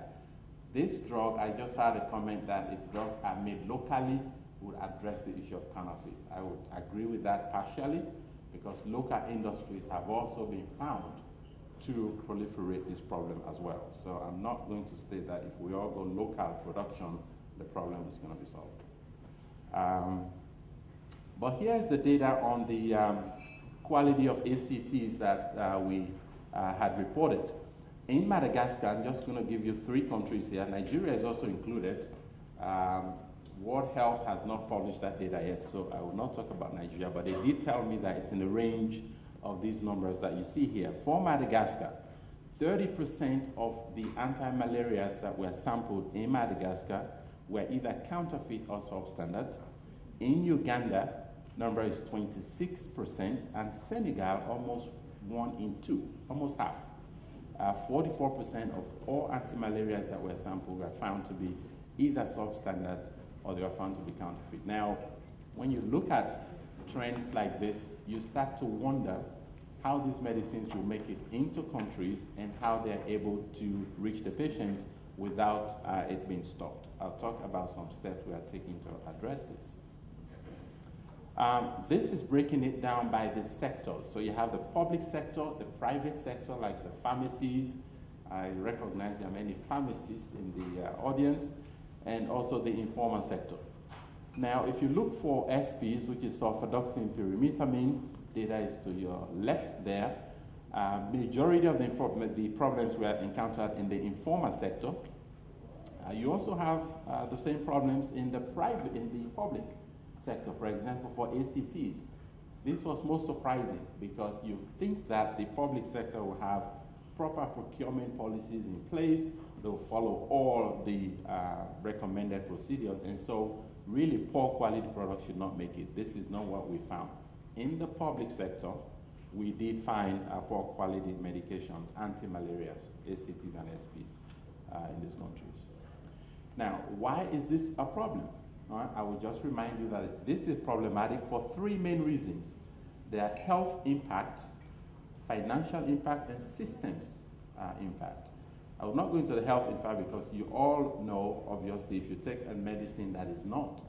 This drug, I just had a comment that if drugs are made locally, would address the issue of counterfeit. I would agree with that partially, because local industries have also been found to proliferate this problem as well. So I'm not going to state that if we all go local production, the problem is going to be solved. But here's the data on the quality of ACTs that we had reported. In Madagascar, I'm just going to give you 3 countries here. Nigeria is also included. World Health has not published that data yet, so I will not talk about Nigeria, but they did tell me that it's in the range of these numbers that you see here. For Madagascar, 30% of the anti-malarials that were sampled in Madagascar were either counterfeit or substandard. In Uganda, number is 26%, and Senegal, almost 1 in 2, almost half. 44% of all anti-malarials that were sampled were found to be either substandard or they were found to be counterfeit. Now, when you look at trends like this, you start to wonder how these medicines will make it into countries and how they're able to reach the patient without it being stopped. I'll talk about some steps we are taking to address this. This is breaking it down by the sectors. So you have the public sector, the private sector, like the pharmacies. I recognize there are many pharmacists in the audience, and also the informal sector. Now, if you look for SPs, which is sulfadoxine pyrimethamine, data is to your left there. Majority of the problems were encountered in the informal sector. You also have the same problems in the public sector. For example, for ACTs, this was most surprising because you think that the public sector will have proper procurement policies in place, they'll follow all the recommended procedures, and so really poor quality products should not make it. This is not what we found. In the public sector, we did find poor quality medications, anti-malarials, ACTs and SPs in these countries. Now, why is this a problem? I will just remind you that this is problematic for 3 main reasons. There are health impact, financial impact, and systems impact. I will not go into the health impact because you all know, obviously, if you take a medicine that is not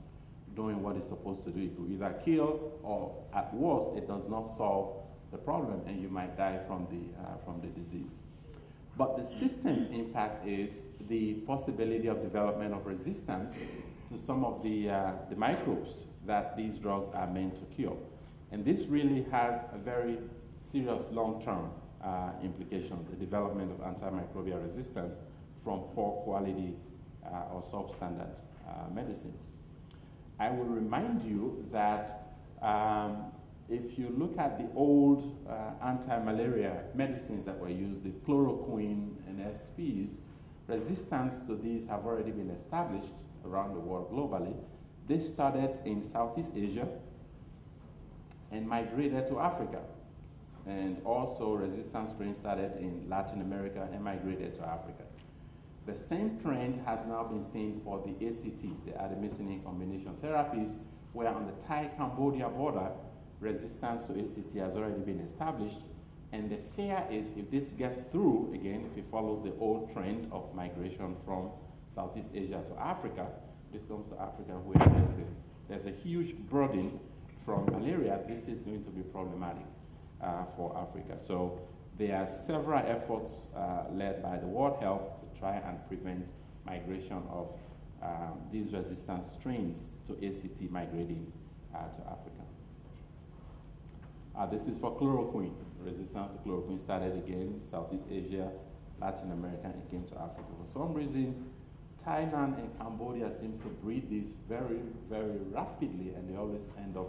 doing what it's supposed to do, it will either kill or, at worst, it does not solve the problem and you might die from the disease. But the systems impact is the possibility of development of resistance to some of the microbes that these drugs are meant to cure. And this really has a very serious long-term implications, the development of antimicrobial resistance from poor quality or substandard medicines. I will remind you that if you look at the old anti-malaria medicines that were used, the chloroquine and SPs, resistance to these have already been established around the world globally. This started in Southeast Asia and migrated to Africa. And also resistance strains started in Latin America and migrated to Africa. The same trend has now been seen for the ACTs, the artemisinin combination therapies, where on the Thai-Cambodia border, resistance to ACT has already been established. And the fear is if this gets through, again, if it follows the old trend of migration from Southeast Asia to Africa, this comes to Africa where there's a huge burden from malaria, this is going to be problematic for Africa. So there are several efforts led by the World Health to try and prevent migration of these resistant strains to ACT migrating to Africa. This is for chloroquine. Resistance to chloroquine started again, Southeast Asia, Latin America, and came to Africa. For some reason, Thailand and Cambodia seems to breed these very, very rapidly, and they always end up,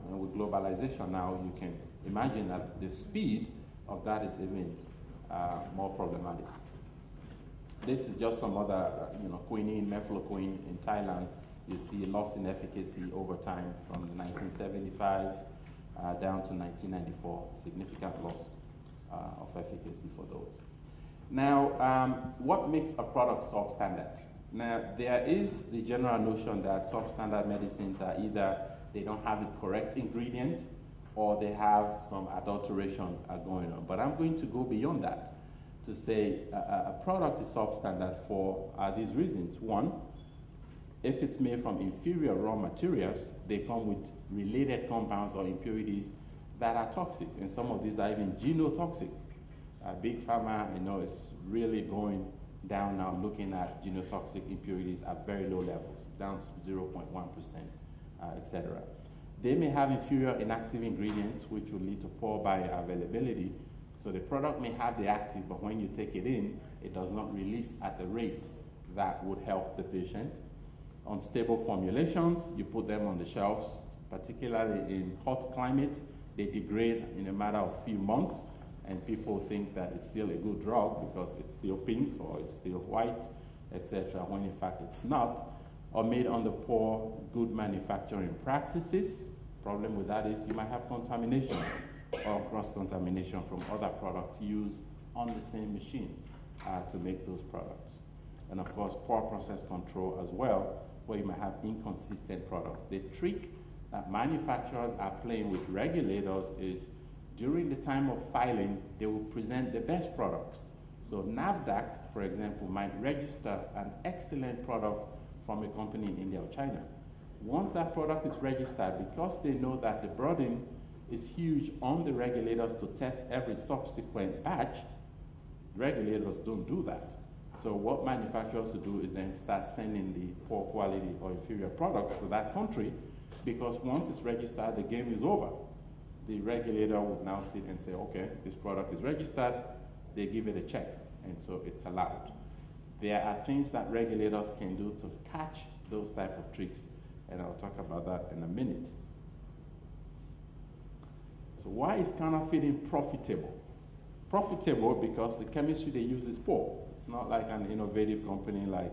with globalization now, you can imagine that the speed of that is even more problematic. This is just some other, quinine, mefloquine in Thailand. You see loss in efficacy over time from 1975 down to 1994, significant loss of efficacy for those. Now, what makes a product substandard? Now, there is the general notion that substandard medicines are either they don't have the correct ingredient or they have some adulteration going on. But I'm going to go beyond that to say a product is substandard for these reasons. One, if it's made from inferior raw materials, they come with related compounds or impurities that are toxic, and some of these are even genotoxic. Big Pharma, it's really going down now, looking at genotoxic impurities at very low levels, down to 0.1%, etc. They may have inferior inactive ingredients, which will lead to poor bioavailability. So the product may have the active, but when you take it in, it does not release at the rate that would help the patient. Unstable formulations, you put them on the shelves, particularly in hot climates, they degrade in a matter of few months, and people think that it's still a good drug because it's still pink or it's still white, etc., when in fact it's not, or made under poor, good manufacturing practices. Problem with that is you might have contamination or cross-contamination from other products used on the same machine to make those products. And of course, poor process control as well, where you might have inconsistent products. The trick that manufacturers are playing with regulators is during the time of filing, they will present the best product. So NAFDAC, for example, might register an excellent product from a company in India or China. Once that product is registered, because they know that the burden is huge on the regulators to test every subsequent batch, regulators don't do that. So what manufacturers will do is then start sending the poor quality or inferior products to that country, because once it's registered, the game is over. The regulator would now sit and say, okay, this product is registered, they give it a check, and so it's allowed. There are things that regulators can do to catch those type of tricks, and I'll talk about that in a minute. So why is counterfeiting profitable? Profitable because the chemistry they use is poor. It's not like an innovative company like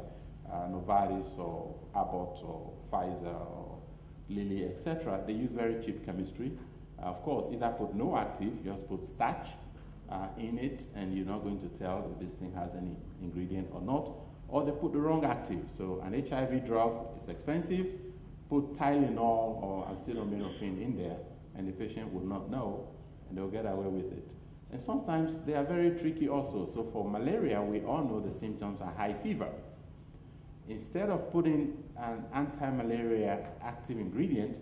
Novartis or Abbott or Pfizer or Lilly, etc. They use very cheap chemistry. Of course, either put no active, just put starch in it, and you're not going to tell if this thing has any ingredient or not, or they put the wrong active. So an HIV drug is expensive, put Tylenol or acetaminophen in there, and the patient will not know, and they'll get away with it. And sometimes they are very tricky also. So for malaria, we all know the symptoms are high fever. Instead of putting an anti-malaria active ingredient,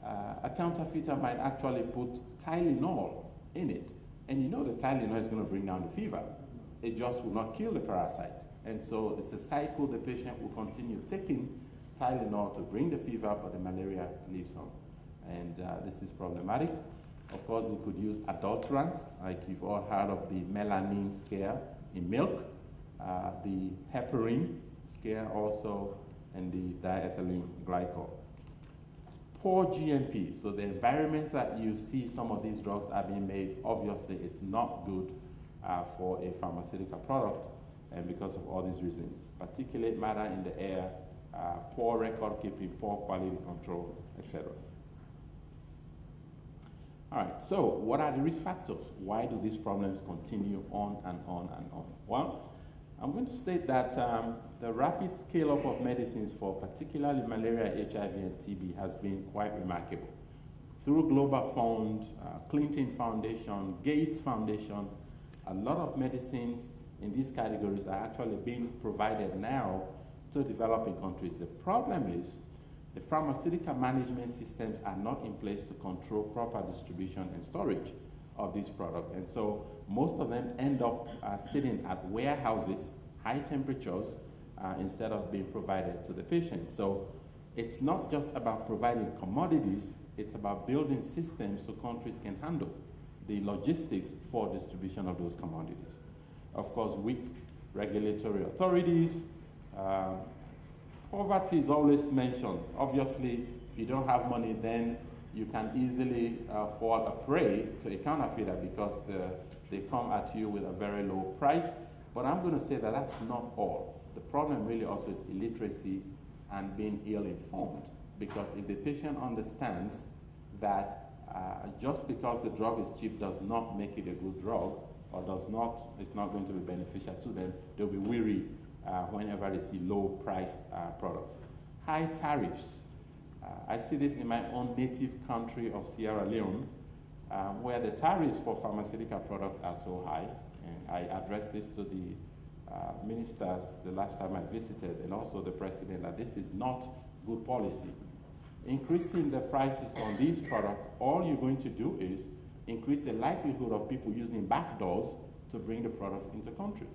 a counterfeiter might actually put Tylenol in it. And you know the Tylenol is going to bring down the fever. It just will not kill the parasite. And so it's a cycle the patient will continue taking Tylenol to bring the fever, but the malaria lives on. And this is problematic. Of course, they could use adulterants, like you've all heard of the melanin scare in milk, the heparin scare also, and the diethylene glycol. Poor GMP, so the environments that you see some of these drugs are being made, obviously it's not good for a pharmaceutical product, and because of all these reasons. Particulate matter in the air, poor record keeping, poor quality control, etc. All right, so what are the risk factors? Why do these problems continue on and on and on? Well, I'm going to state that the rapid scale-up of medicines for particularly malaria, HIV, and TB has been quite remarkable. Through Global Fund, Clinton Foundation, Gates Foundation, a lot of medicines in these categories are actually being provided now to developing countries. The problem is the pharmaceutical management systems are not in place to control proper distribution and storage of this product. And so most of them end up sitting at warehouses, high temperatures, instead of being provided to the patient. So It's not just about providing commodities, it's about building systems so countries can handle the logistics for distribution of those commodities. Of course, weak regulatory authorities. Poverty is always mentioned. Obviously, if you don't have money, then you can easily fall a prey to a counterfeiter because they come at you with a very low price. But I'm going to say that that's not all. The problem really also is illiteracy and being ill-informed. Because if the patient understands that just because the drug is cheap does not make it a good drug, or it's not going to be beneficial to them, they'll be weary whenever they see low-priced products. High tariffs. I see this in my own native country of Sierra Leone, where the tariffs for pharmaceutical products are so high. And I addressed this to the ministers the last time I visited, and also the president, that this is not good policy. Increasing the prices on these products, all you're going to do is increase the likelihood of people using back doors to bring the products into the country.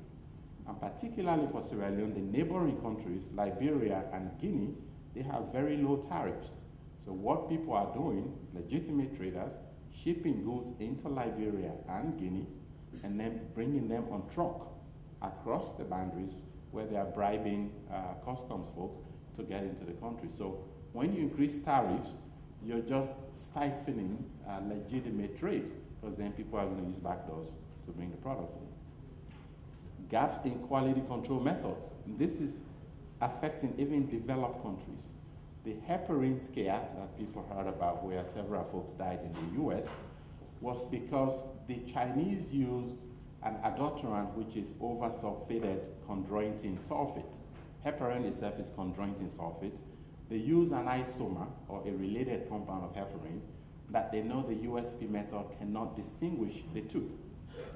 And particularly for Sierra Leone, the neighboring countries, Liberia and Guinea, they have very low tariffs. So what people are doing, legitimate traders, shipping goods into Liberia and Guinea, and then bringing them on truck across the boundaries where they are bribing customs folks to get into the country. So when you increase tariffs, you're just stifling legitimate trade, because then people are going to use backdoors to bring the products in. Gaps in quality control methods. This is affecting even developed countries. The heparin scare that people heard about, where several folks died in the US, was because the Chinese used an adulterant which is oversulfated chondroitin sulfate. Heparin itself is chondroitin sulfate. They use an isomer, or a related compound of heparin, that they know the USP method cannot distinguish the two.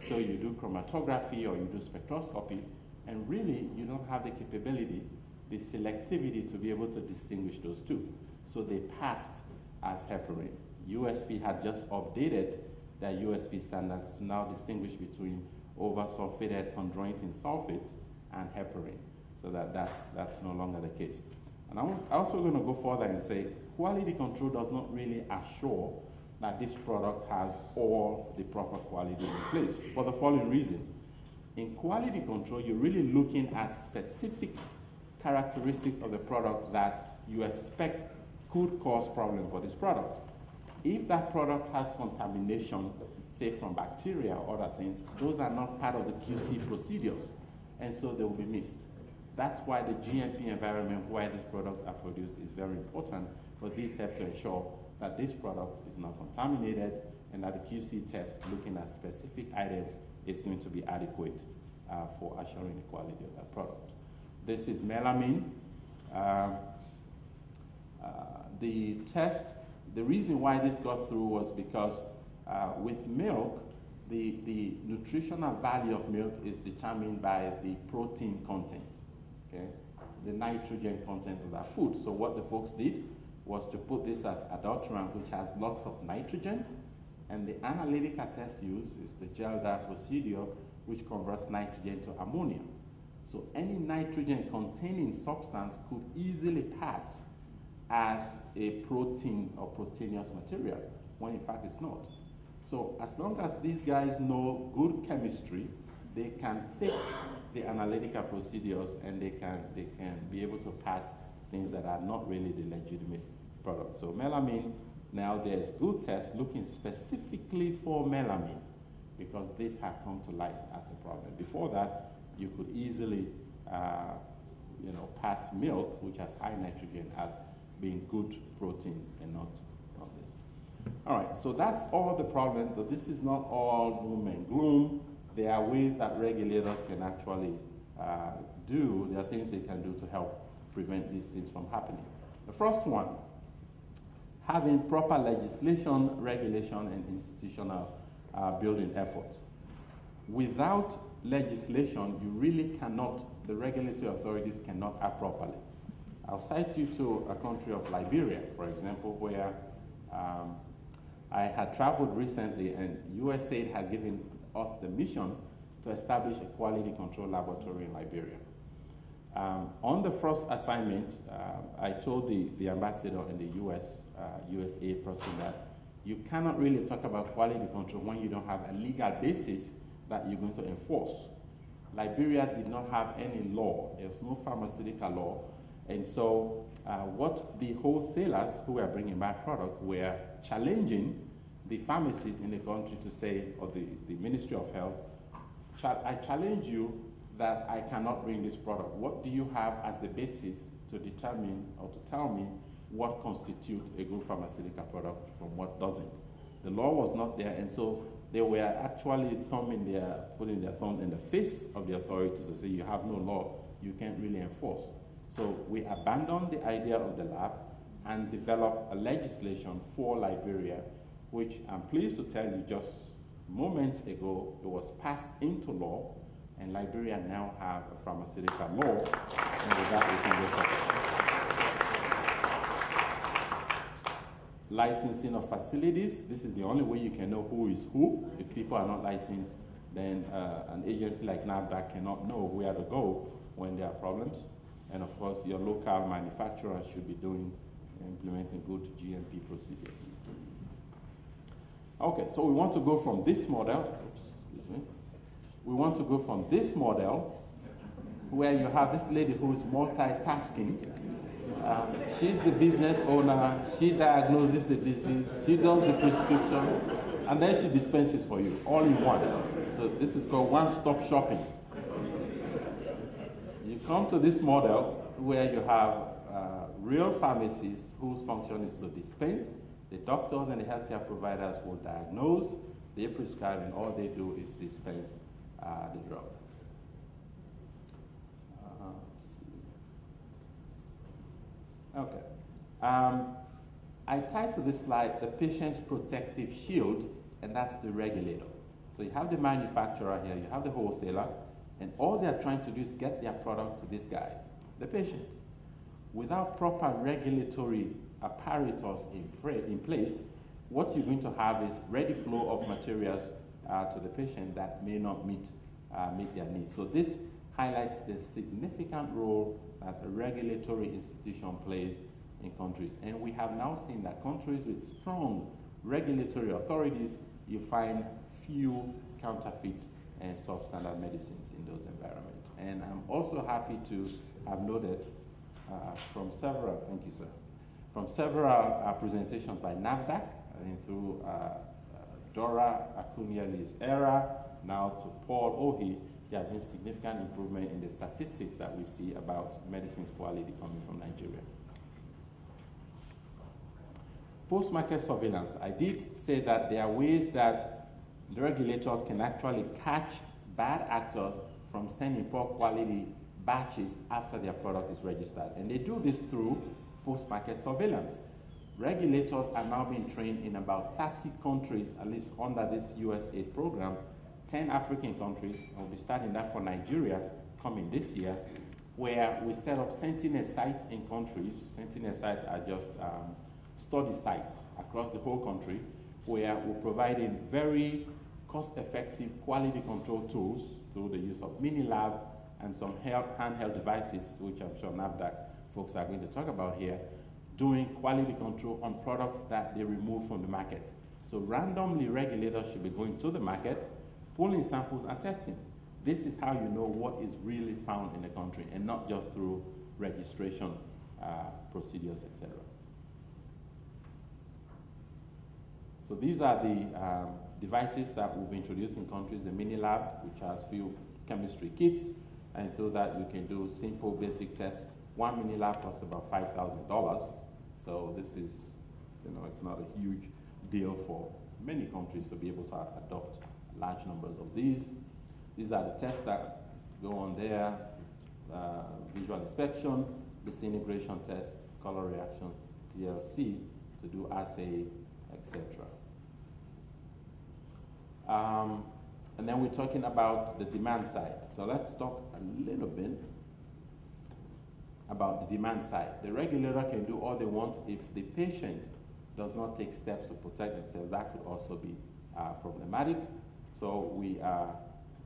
So you do chromatography or you do spectroscopy, and really you don't have the capability, the selectivity to be able to distinguish those two. So they passed as heparin. USP had just updated their USP standards to now distinguish between oversulfated chondroitin sulfate and heparin. So that's no longer the case. And I'm also going to go further and say quality control does not really assure that this product has all the proper quality in place, for the following reason. In quality control, you're really looking at specific characteristics of the product that you expect could cause problem for this product. If that product has contamination, say from bacteria or other things, those are not part of the QC procedures, and so they will be missed. That's why the GMP environment where these products are produced is very important, for this help to ensure that this product is not contaminated and that the QC test looking at specific items is going to be adequate for assuring the quality of that product. This is melamine. The test, the reason why this got through was because with milk, the nutritional value of milk is determined by the protein content, okay? The nitrogen content of that food. So what the folks did was to put this as adulterant, which has lots of nitrogen, and the analytical test used is the gel dye procedure, which converts nitrogen to ammonia. So any nitrogen containing substance could easily pass as a protein or proteinous material, when in fact it's not. So as long as these guys know good chemistry, they can fix the analytical procedures, and they can be able to pass things that are not really the legitimate product. So melamine, now there's good tests looking specifically for melamine, because this had come to light as a problem. Before that, you could easily pass milk, which has high nitrogen, as being good protein and not this. All right, so that's all the problem, but this is not all doom and gloom. There are ways that regulators can actually do. There are things they can do to help prevent these things from happening. The first one, having proper legislation, regulation, and institutional building efforts. Without legislation, you really cannot, the regulatory authorities cannot act properly. I'll cite you to a country of Liberia, for example, where I had traveled recently, and USAID had given us the mission to establish a quality control laboratory in Liberia. On the first assignment, I told the ambassador in the US, USA person that you cannot really talk about quality control when you don't have a legal basis that you're going to enforce. Liberia did not have any law. There was no pharmaceutical law. And so what the wholesalers who were bringing back product were challenging the pharmacists in the country to say, or the Ministry of Health, I challenge you that I cannot bring this product. What do you have as the basis to determine or to tell me what constitutes a good pharmaceutical product from what doesn't? The law was not there, and so they were actually putting their thumb in the face of the authorities to say, you have no law, you can't really enforce. So we abandoned the idea of the lab and developed a legislation for Liberia, which I'm pleased to tell you just moments ago, it was passed into law, and Liberia now have a pharmaceutical law, and with that we can go forward. Licensing of facilities, this is the only way you can know who is who. If people are not licensed, then an agency like NAPPSA cannot know where to go when there are problems. And of course, your local manufacturers should be implementing good GMP procedures. Okay, so we want to go from this model, excuse me. We want to go from this model where you have this lady who's multitasking. She's the business owner, she diagnoses the disease, she does the prescription, and then she dispenses for you, all in one. So this is called one-stop shopping. You come to this model where you have real pharmacists whose function is to dispense. The doctors and the healthcare providers will diagnose, they prescribe, and all they do is dispense the drug. Okay. I titled this slide, The Patient's Protective Shield, and that's the regulator. So you have the manufacturer here, you have the wholesaler, and all they're trying to do is get their product to this guy, the patient. Without proper regulatory apparatus in place, what you're going to have is ready flow of materials to the patient that may not meet their needs. So this highlights the significant role that a regulatory institution plays in countries. And we have now seen that countries with strong regulatory authorities, you find few counterfeit and substandard medicines in those environments. And I'm also happy to have noted from several, thank you, sir, from several presentations by NAPPSA, through Dora Akunyeli's era, now to Paul Ohi, there has been significant improvement in the statistics that we see about medicines quality coming from Nigeria. Post-market surveillance. I did say that there are ways that the regulators can actually catch bad actors from sending poor quality batches after their product is registered. And they do this through post-market surveillance. Regulators are now being trained in about 30 countries, at least under this USAID program, 10 African countries. We'll be starting that for Nigeria coming this year, where we set up sentinel sites in countries. Sentinel sites are just study sites across the whole country, where we're providing very cost-effective quality control tools through the use of mini lab and some handheld devices, which I'm sure NAPPSA folks are going to talk about here, doing quality control on products that they remove from the market. So randomly, regulators should be going to the market, pulling samples and testing. This is how you know what is really found in the country, and not just through registration procedures, etc. So these are the devices that we've introduced in countries, the mini lab, which has few chemistry kits, and through that you can do simple basic tests. One mini lab costs about $5,000. So this is, it's not a huge deal for many countries to be able to adopt large numbers of these. These are the tests that go on there, visual inspection, disintegration tests, color reactions, TLC, to do assay, etc. And then we're talking about the demand side. So let's talk a little bit about the demand side. The regulator can do all they want if the patient does not take steps to protect themselves. That could also be problematic. So we are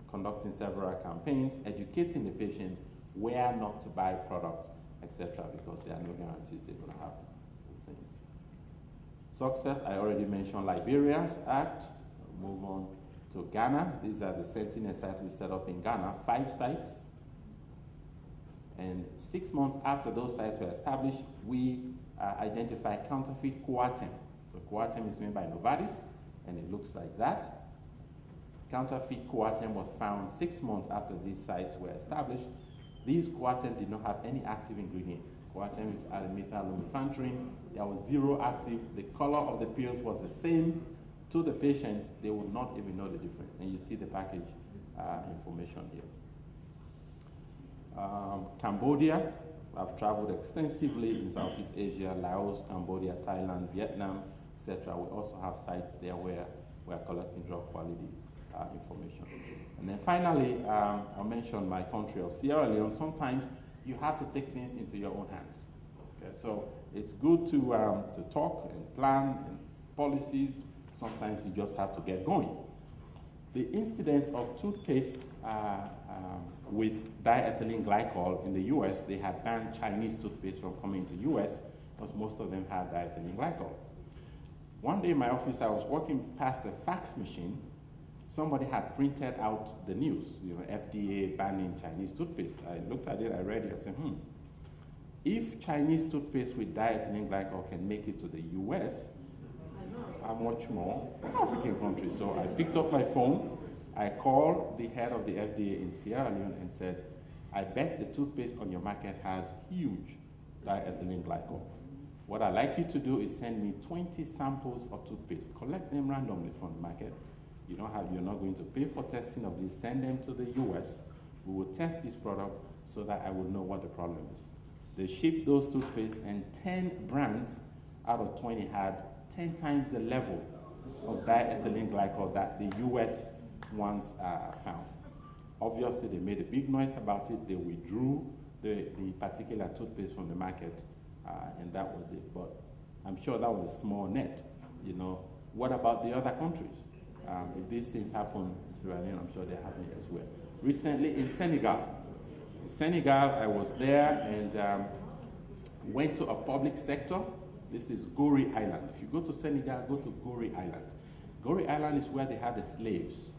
conducting several campaigns, educating the patient where not to buy products, etc., because there are no guarantees they're going to have things. Success, I already mentioned Liberia's Act. I'll move on to Ghana. These are the Sentinel sites we set up in Ghana, 5 sites. And 6 months after those sites were established, we identified counterfeit Coartem. So Coartem is made by Novartis, and it looks like that. Counterfeit Coartem was found 6 months after these sites were established. These Coartem did not have any active ingredient. Coartem is methyl lumefantrine. There was 0 active. The color of the pills was the same. To the patient, they would not even know the difference. And you see the package information here. Cambodia, I've traveled extensively in Southeast Asia, Laos, Cambodia, Thailand, Vietnam, etc. We also have sites there where we're collecting drug quality information. And then finally, I'll mention my country of Sierra Leone. Sometimes you have to take things into your own hands. Okay, so it's good to talk and plan and policies. Sometimes you just have to get going. The incidence of toothpaste with diethylene glycol in the US, they had banned Chinese toothpaste from coming to US because most of them had diethylene glycol. One day in my office, I was walking past the fax machine. Somebody had printed out the news, FDA banning Chinese toothpaste. I looked at it, I read it, I said, if Chinese toothpaste with diethylene glycol can make it to the US, how much more African countries? So I picked up my phone, I called the head of the FDA in Sierra Leone and said, I bet the toothpaste on your market has huge diethylene glycol. What I'd like you to do is send me 20 samples of toothpaste. Collect them randomly from the market. You're not going to pay for testing of these. Send them to the US. We will test these products so that I will know what the problem is. They shipped those toothpaste, and 10 brands out of 20 had 10 times the level of diethylene glycol that the US ones found. Obviously, they made a big noise about it. They withdrew the particular toothpaste from the market, and that was it. But I'm sure that was a small net. What about the other countries? If these things happen in Sierra Leone, I'm sure they're happening as well. Recently in Senegal, I was there and went to a public sector. This is Gori Island. If you go to Senegal, go to Gori Island. Gori Island is where they had the slaves.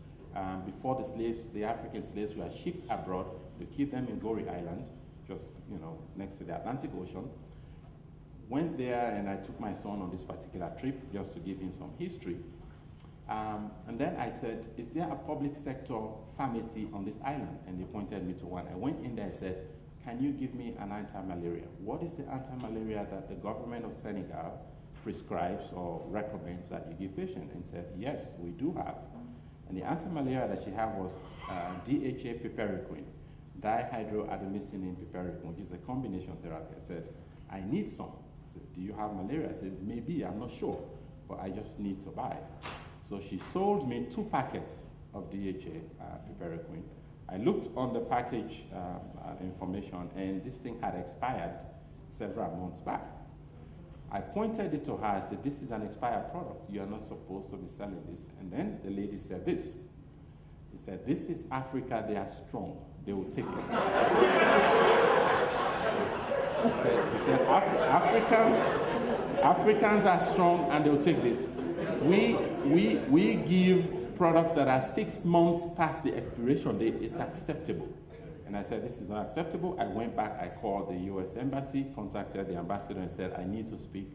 Before the slaves, the African slaves were shipped abroad. They keep them in Gori Island, just next to the Atlantic Ocean. Went there and I took my son on this particular trip just to give him some history. And then I said, is there a public sector pharmacy on this island? And they pointed me to one. I went in there and said, can you give me an anti-malaria? What is the anti-malaria that the government of Senegal prescribes or recommends that you give patients? And said, yes, we do have. And the anti-malaria that she had was DHA piperacin, dihydroadenosine piperacin, which is a combination therapy. I said, I need some. I said, do you have malaria? I said, maybe, I'm not sure, but I just need to buy. So she sold me 2 packets of DHA piperacin. I looked on the package information, and this thing had expired several months back. I pointed it to her. I said, this is an expired product. You are not supposed to be selling this. And then the lady said this. She said, this is Africa. They are strong. They will take it. She said Africans are strong, and they will take this. We give products that are 6 months past the expiration date. Is acceptable. And I said, this is not acceptable. I went back, I called the US Embassy, contacted the ambassador and said, I need to speak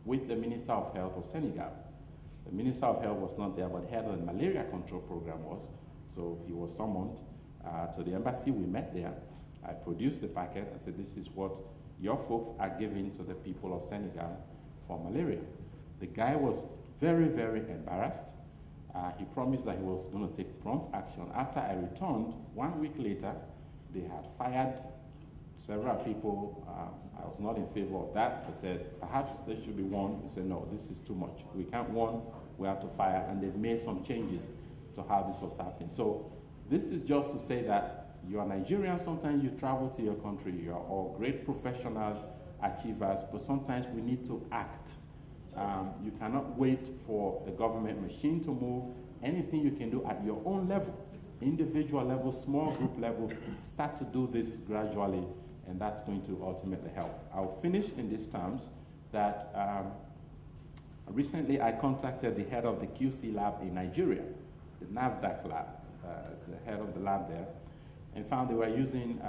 with the Minister of Health of Senegal. The Minister of Health was not there, but head of the malaria control program was. So he was summoned to the embassy. We met there. I produced the packet. I said, this is what your folks are giving to the people of Senegal for malaria. The guy was very, very embarrassed. He promised that he was going to take prompt action. After I returned, 1 week later, they had fired several people. I was not in favor of that. I said, perhaps there should be one. He said, no, this is too much. We can't warn, we have to fire. And they've made some changes to how this was happening. So this is just to say that you are Nigerian. Sometimes you travel to your country. You are all great professionals, achievers, but sometimes we need to act. You cannot wait for the government machine to move. Anything you can do at your own level individual level, small group level, start to do this gradually, and that's going to ultimately help. I'll finish in these terms that recently I contacted the head of the QC lab in Nigeria, the NAFDAC lab, as the head of the lab there, and found they were using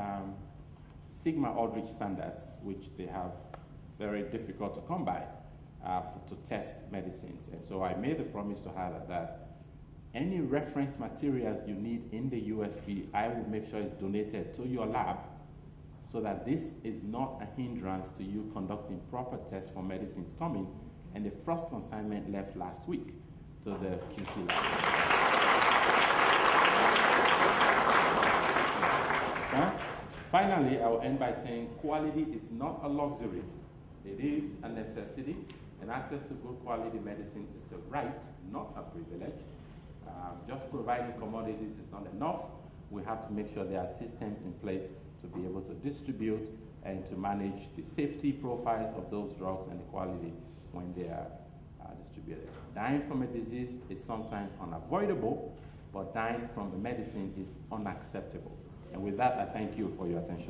Sigma Aldrich standards, which they have very difficult to come by to test medicines. And so I made a promise to her that any reference materials you need in the USP, I will make sure it's donated to your lab so that this is not a hindrance to you conducting proper tests for medicines coming. And the first consignment left last week to the QC lab. Finally, I will end by saying quality is not a luxury. It is a necessity, and access to good quality medicine is a right, not a privilege. Just providing commodities is not enough. We have to make sure there are systems in place to be able to distribute and to manage the safety profiles of those drugs and the quality when they are distributed. Dying from a disease is sometimes unavoidable, but dying from the medicine is unacceptable. And with that, I thank you for your attention.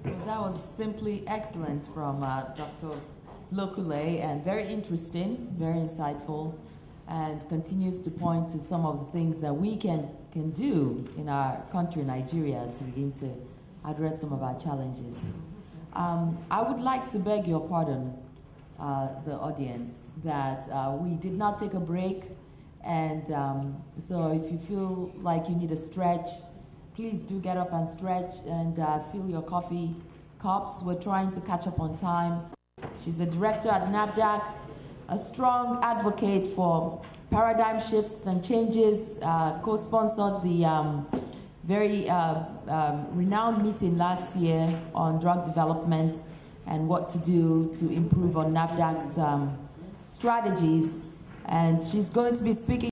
Well, that was simply excellent from Dr. Lokule, and very interesting, very insightful, and continues to point to some of the things that we can do in our country, Nigeria, to begin to address some of our challenges. I would like to beg your pardon, the audience, that we did not take a break, and so if you feel like you need a stretch, please do get up and stretch and fill your coffee cups. We're trying to catch up on time. She's a director at NAFDAC, a strong advocate for paradigm shifts and changes, co-sponsored the very renowned meeting last year on drug development and what to do to improve on NAFDAC's strategies. And she's going to be speaking